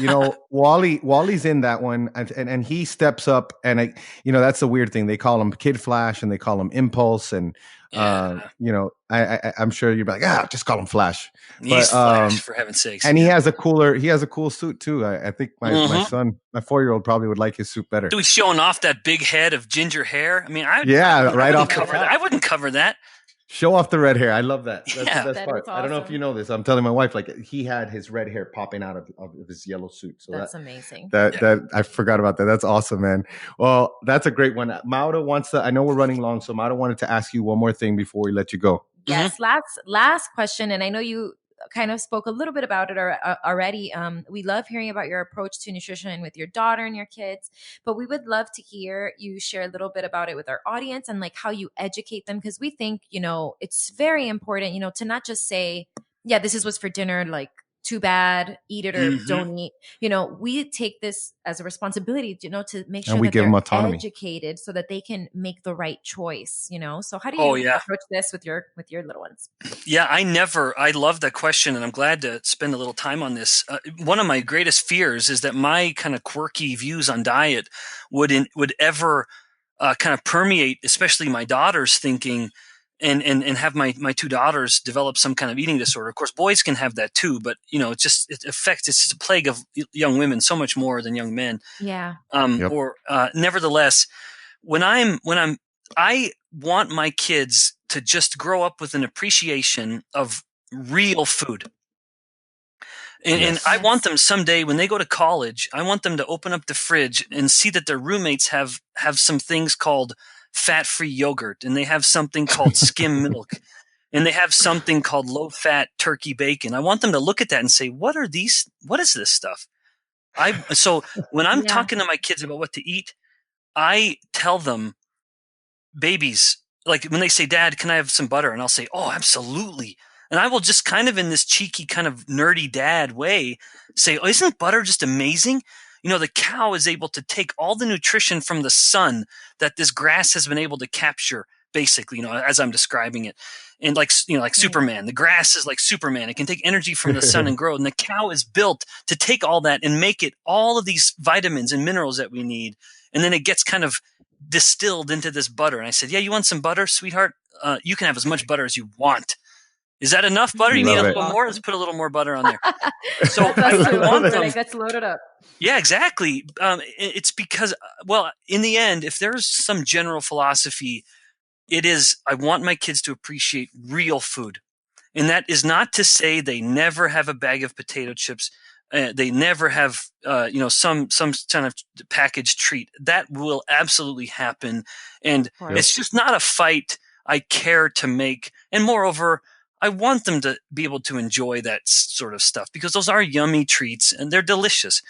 Wally's in that one, and he steps up, and that's the weird thing. They call him Kid Flash, and they call him Impulse, and I'm sure you're like, just call him Flash. He's Flash, for heaven's sakes. And he has a cool suit too. I think my son, my 4-year-old, probably would like his suit better. He's showing off that big head of ginger hair. I mean, I wouldn't cover that. Show off the red hair. I love that. That's the best part. Awesome. I don't know if you know this. I'm telling my wife, like, he had his red hair popping out of his yellow suit. So that's amazing. That I forgot about that. That's awesome, man. Well, that's a great one. Maura wants to. I know we're running long, so Maura wanted to ask you one more thing before we let you go. Yes, last question, and I know you kind of spoke a little bit about it already. We love hearing about your approach to nutrition with your daughter and your kids, but we would love to hear you share a little bit about it with our audience and like how you educate them, because we think, it's very important, to not just say, yeah, this is what's for dinner, like, too bad, eat it or don't eat. We take this as a responsibility, to make sure that they're educated so that they can make the right choice, So how do you approach this with your little ones? Yeah, I love that question, and I'm glad to spend a little time on this. One of my greatest fears is that my kind of quirky views on diet would ever kind of permeate, especially my daughter's thinking, and have my 2 daughters develop some kind of eating disorder. Of course, boys can have that too, but it's just a plague of young women so much more than young men. Yeah. Nevertheless, I want my kids to just grow up with an appreciation of real food. And I want them someday when they go to college, I want them to open up the fridge and see that their roommates have some things called fat-free yogurt, and they have something called skim milk, and they have something called low-fat turkey bacon. I want them to look at that and say, what is this stuff? So when I'm talking to my kids about what to eat, I tell them, babies, like when they say, Dad, can I have some butter? And I'll say, oh, absolutely. And I will just kind of in this cheeky kind of nerdy dad way say, oh, isn't butter just amazing? The cow is able to take all the nutrition from the sun that this grass has been able to capture, basically, as I'm describing it. And like Superman, the grass is like Superman. It can take energy from the sun and grow. And the cow is built to take all that and make it all of these vitamins and minerals that we need. And then it gets kind of distilled into this butter. And I said, yeah, you want some butter, sweetheart? You can have as much butter as you want. Is that enough butter? You need a little more? Let's put a little more butter on there. So I want them. It gets loaded up. Yeah, exactly. It's because, in the end, if there's some general philosophy, it is I want my kids to appreciate real food. And that is not to say they never have a bag of potato chips. They never have, some kind of packaged treat. That will absolutely happen. And it's just not a fight I care to make. And moreover, I want them to be able to enjoy that sort of stuff because those are yummy treats and they're delicious.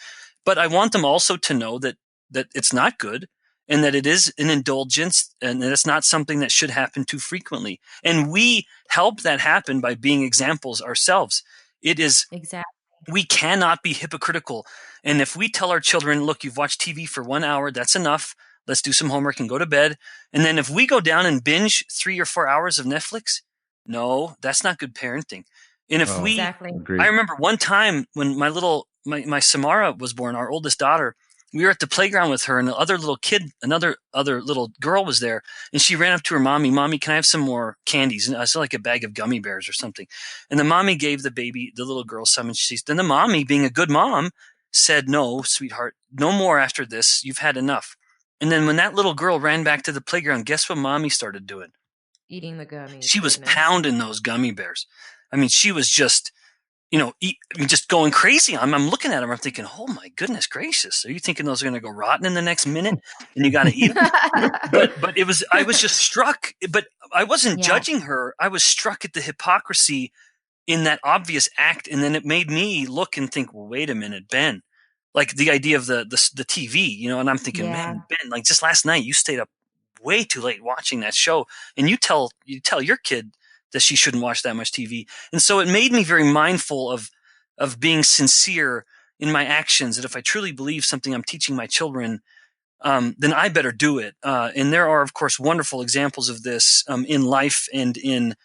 But I want them also to know that it's not good and that it is an indulgence and that it's not something that should happen too frequently. And we help that happen by being examples ourselves. It is exactly. We cannot be hypocritical. And if we tell our children, look, you've watched TV for 1 hour, that's enough. Let's do some homework and go to bed. And then if we go down and binge 3 or 4 hours of Netflix, no, that's not good parenting. And if I remember one time when my Samara was born, our oldest daughter, we were at the playground with her and the other little kid, other little girl was there. And she ran up to her mommy, can I have some more candies? And I saw like a bag of gummy bears or something. And the mommy gave the little girl some. And then the mommy, being a good mom, said, no, sweetheart, no more after this. You've had enough. And then when that little girl ran back to the playground, guess what mommy started doing? Eating the gummies. She was pounding those gummy bears. I mean, she was just just going crazy. I'm looking at them. I'm thinking, oh my goodness gracious. Are you thinking those are going to go rotten in the next minute and you got to eat them? But I was just struck, but I wasn't judging her. I was struck at the hypocrisy in that obvious act. And then it made me look and think, well, wait a minute, Ben, like the idea of the TV, and I'm thinking, man, Ben, like just last night you stayed up way too late watching that show and you tell your kid that she shouldn't watch that much TV. And so it made me very mindful of being sincere in my actions, that if I truly believe something I'm teaching my children, then I better do it. And there are, of course, wonderful examples of this in life and in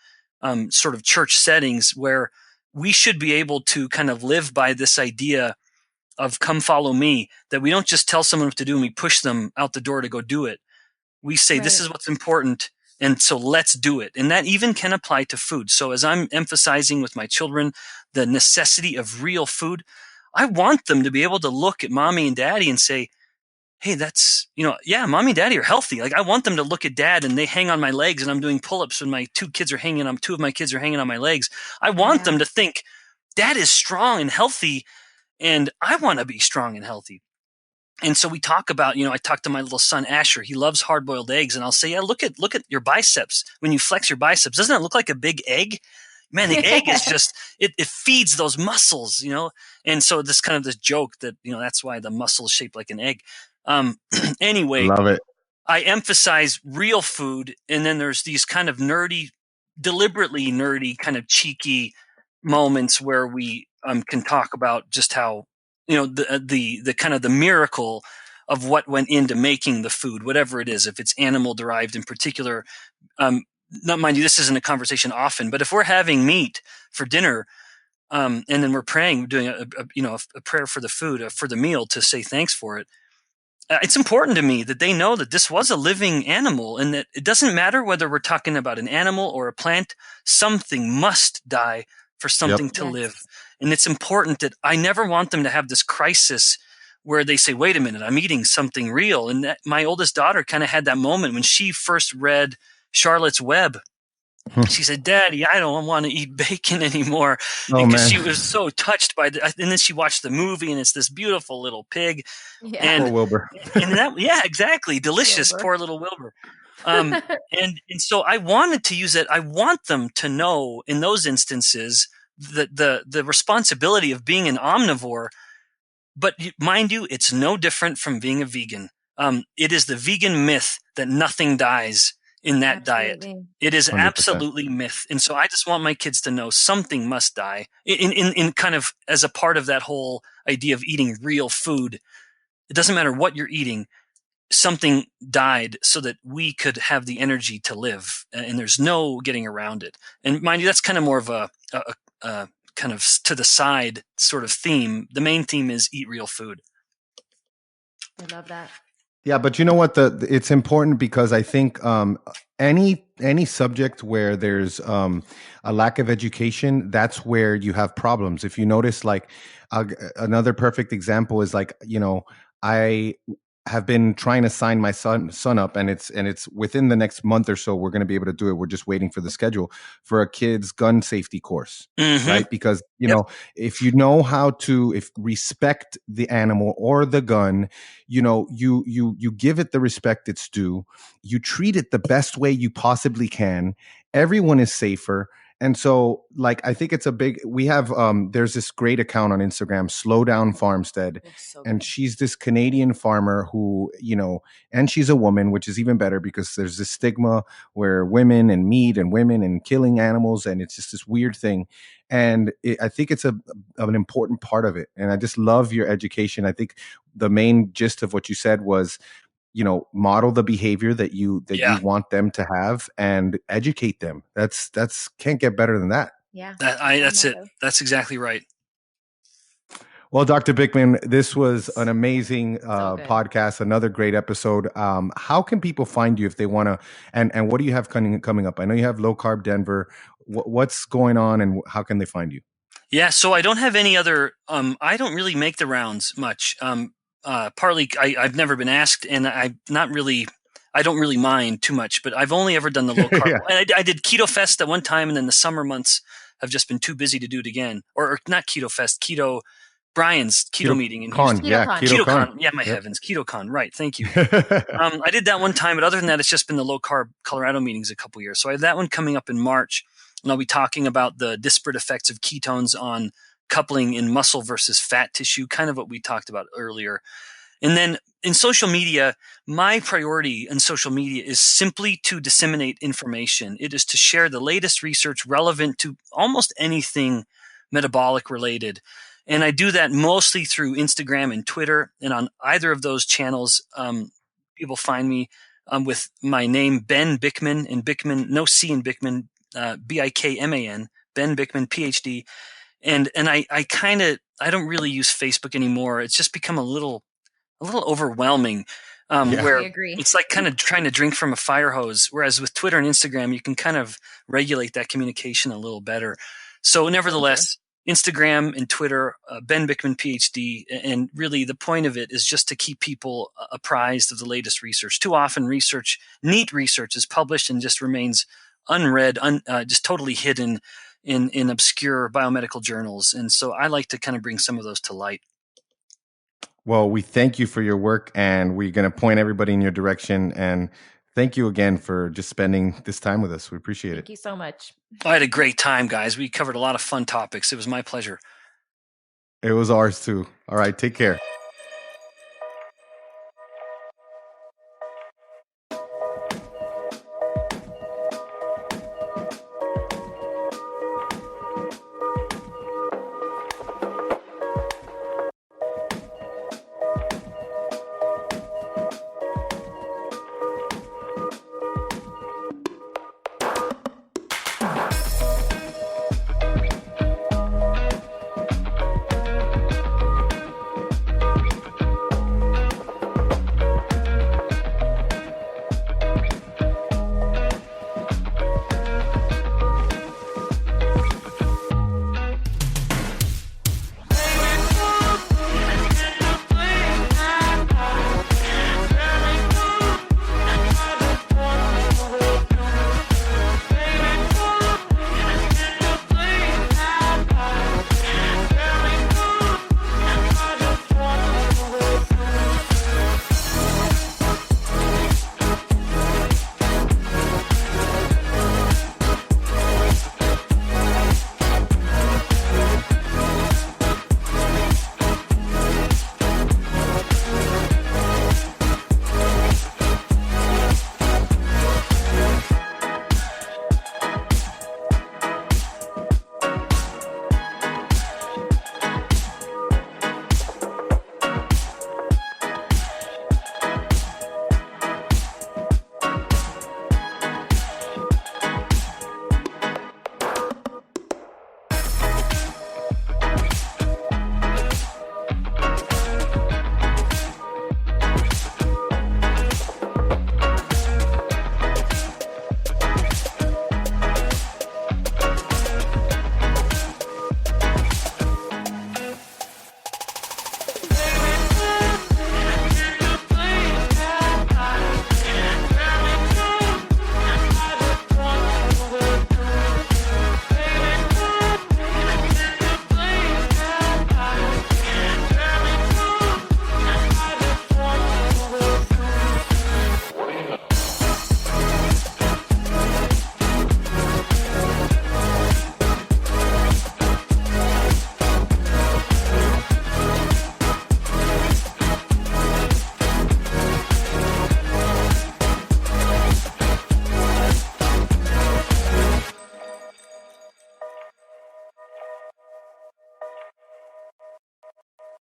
sort of church settings where we should be able to kind of live by this idea of come follow me, that we don't just tell someone what to do and we push them out the door to go do it. We say, this is what's important. And so let's do it. And that even can apply to food. So as I'm emphasizing with my children the necessity of real food, I want them to be able to look at mommy and daddy and say, hey, that's, mommy and daddy are healthy. Like I want them to look at dad and they hang on my legs and I'm doing pull-ups and two of my kids are hanging on my legs. I want them to think dad is strong and healthy and I want to be strong and healthy. And so we talk about, I talk to my little son, Asher. He loves hard-boiled eggs. And I'll say, look at your biceps. When you flex your biceps, doesn't it look like a big egg? Man, the egg is just, it feeds those muscles, And so this kind of this joke that, that's why the muscle is shaped like an egg. Anyway, love it. I emphasize real food. And then there's these kind of deliberately nerdy, kind of cheeky moments where we can talk about just how, the kind of the miracle of what went into making the food, whatever it is, if it's animal derived in particular. Not mind you, this isn't a conversation often, but if we're having meat for dinner, and then we're praying, doing a prayer for the food, for the meal to say thanks for it. It's important to me that they know that this was a living animal and that it doesn't matter whether we're talking about an animal or a plant, something must die for something to live. And it's important that I never want them to have this crisis where they say, wait a minute, I'm eating something real. And my oldest daughter kind of had that moment when she first read Charlotte's Web. She said, Daddy, I don't want to eat bacon anymore. Because she was so touched by and then she watched the movie and it's this beautiful little pig. Yeah. Poor Wilbur. Exactly. Delicious. Wilbur. Poor little Wilbur. And so I wanted to use it. I want them to know in those instances the responsibility of being an omnivore. But mind you, it's no different from being a vegan. It is the vegan myth that nothing dies in that diet. It is 100%. Absolutely myth. And so I just want my kids to know something must die in kind of as a part of that whole idea of eating real food. It doesn't matter what you're eating. Something died so that we could have the energy to live, and there's no getting around it. And mind you, that's kind of more of a kind of to the side sort of theme. The main theme is eat real food. I love that. Yeah, but you know what? It's important because I think any subject where there's a lack of education, that's where you have problems. If you notice, like another perfect example is like, I have been trying to sign my son up, and it's within the next month or so we're going to be able to do it. We're just waiting for the schedule for a kid's gun safety course, right? Because you know, if you know how to respect the animal or the gun, you give it the respect it's due. You treat it the best way you possibly can. Everyone is safer. And so, like, I think it's we have, there's this great account on Instagram, Slow Down Farmstead. And she's this Canadian farmer who, and she's a woman, which is even better because there's this stigma where women and meat and women and killing animals. And it's just this weird thing. And I think it's an important part of it. And I just love your education. I think the main gist of what you said was, model the behavior that you want them to have and educate them. That's can't get better than that. Yeah. That's it. That's exactly right. Well, Dr. Bikman, this was an amazing podcast, another great episode. How can people find you if they want to, and what do you have coming up? I know you have Low Carb Denver. What's going on and how can they find you? Yeah. So I don't have any other, I don't really make the rounds much. Partly I've never been asked, and I don't really mind too much, but I've only ever done the low carb. And I did Keto Fest at one time, and then the summer months have just been too busy to do it again. Or not Keto Fest, Brian's Keto meeting in Con, Houston. yeah, KetoCon. Yeah, my heavens. KetoCon. Right. Thank you. I did that one time, but other than that, it's just been the low carb Colorado meetings a couple years. So I have that one coming up in March, and I'll be talking about the disparate effects of ketones on coupling in muscle versus fat tissue, kind of what we talked about earlier. And then in social media, my priority in social media is simply to disseminate information. It is to share the latest research relevant to almost anything metabolic related. And I do that mostly through Instagram and Twitter. And on either of those channels, people find me with my name, Ben Bikman, and Bikman, no C in Bikman, Bikman, Ben Bikman, PhD. And I don't really use Facebook anymore. It's just become a little overwhelming, where it's like kind of trying to drink from a fire hose. Whereas with Twitter and Instagram, you can kind of regulate that communication a little better. So nevertheless, Instagram and Twitter, Ben Bikman, PhD, and really the point of it is just to keep people apprised of the latest research. Too often neat research is published and just remains unread, just totally hidden in obscure biomedical journals. And so I like to kind of bring some of those to light. Well, we thank you for your work, and we're going to point everybody in your direction. And thank you again for just spending this time with us. We appreciate it. Thank you so much. I had a great time, guys. We covered a lot of fun topics. It was my pleasure. It was ours too. All right. Take care.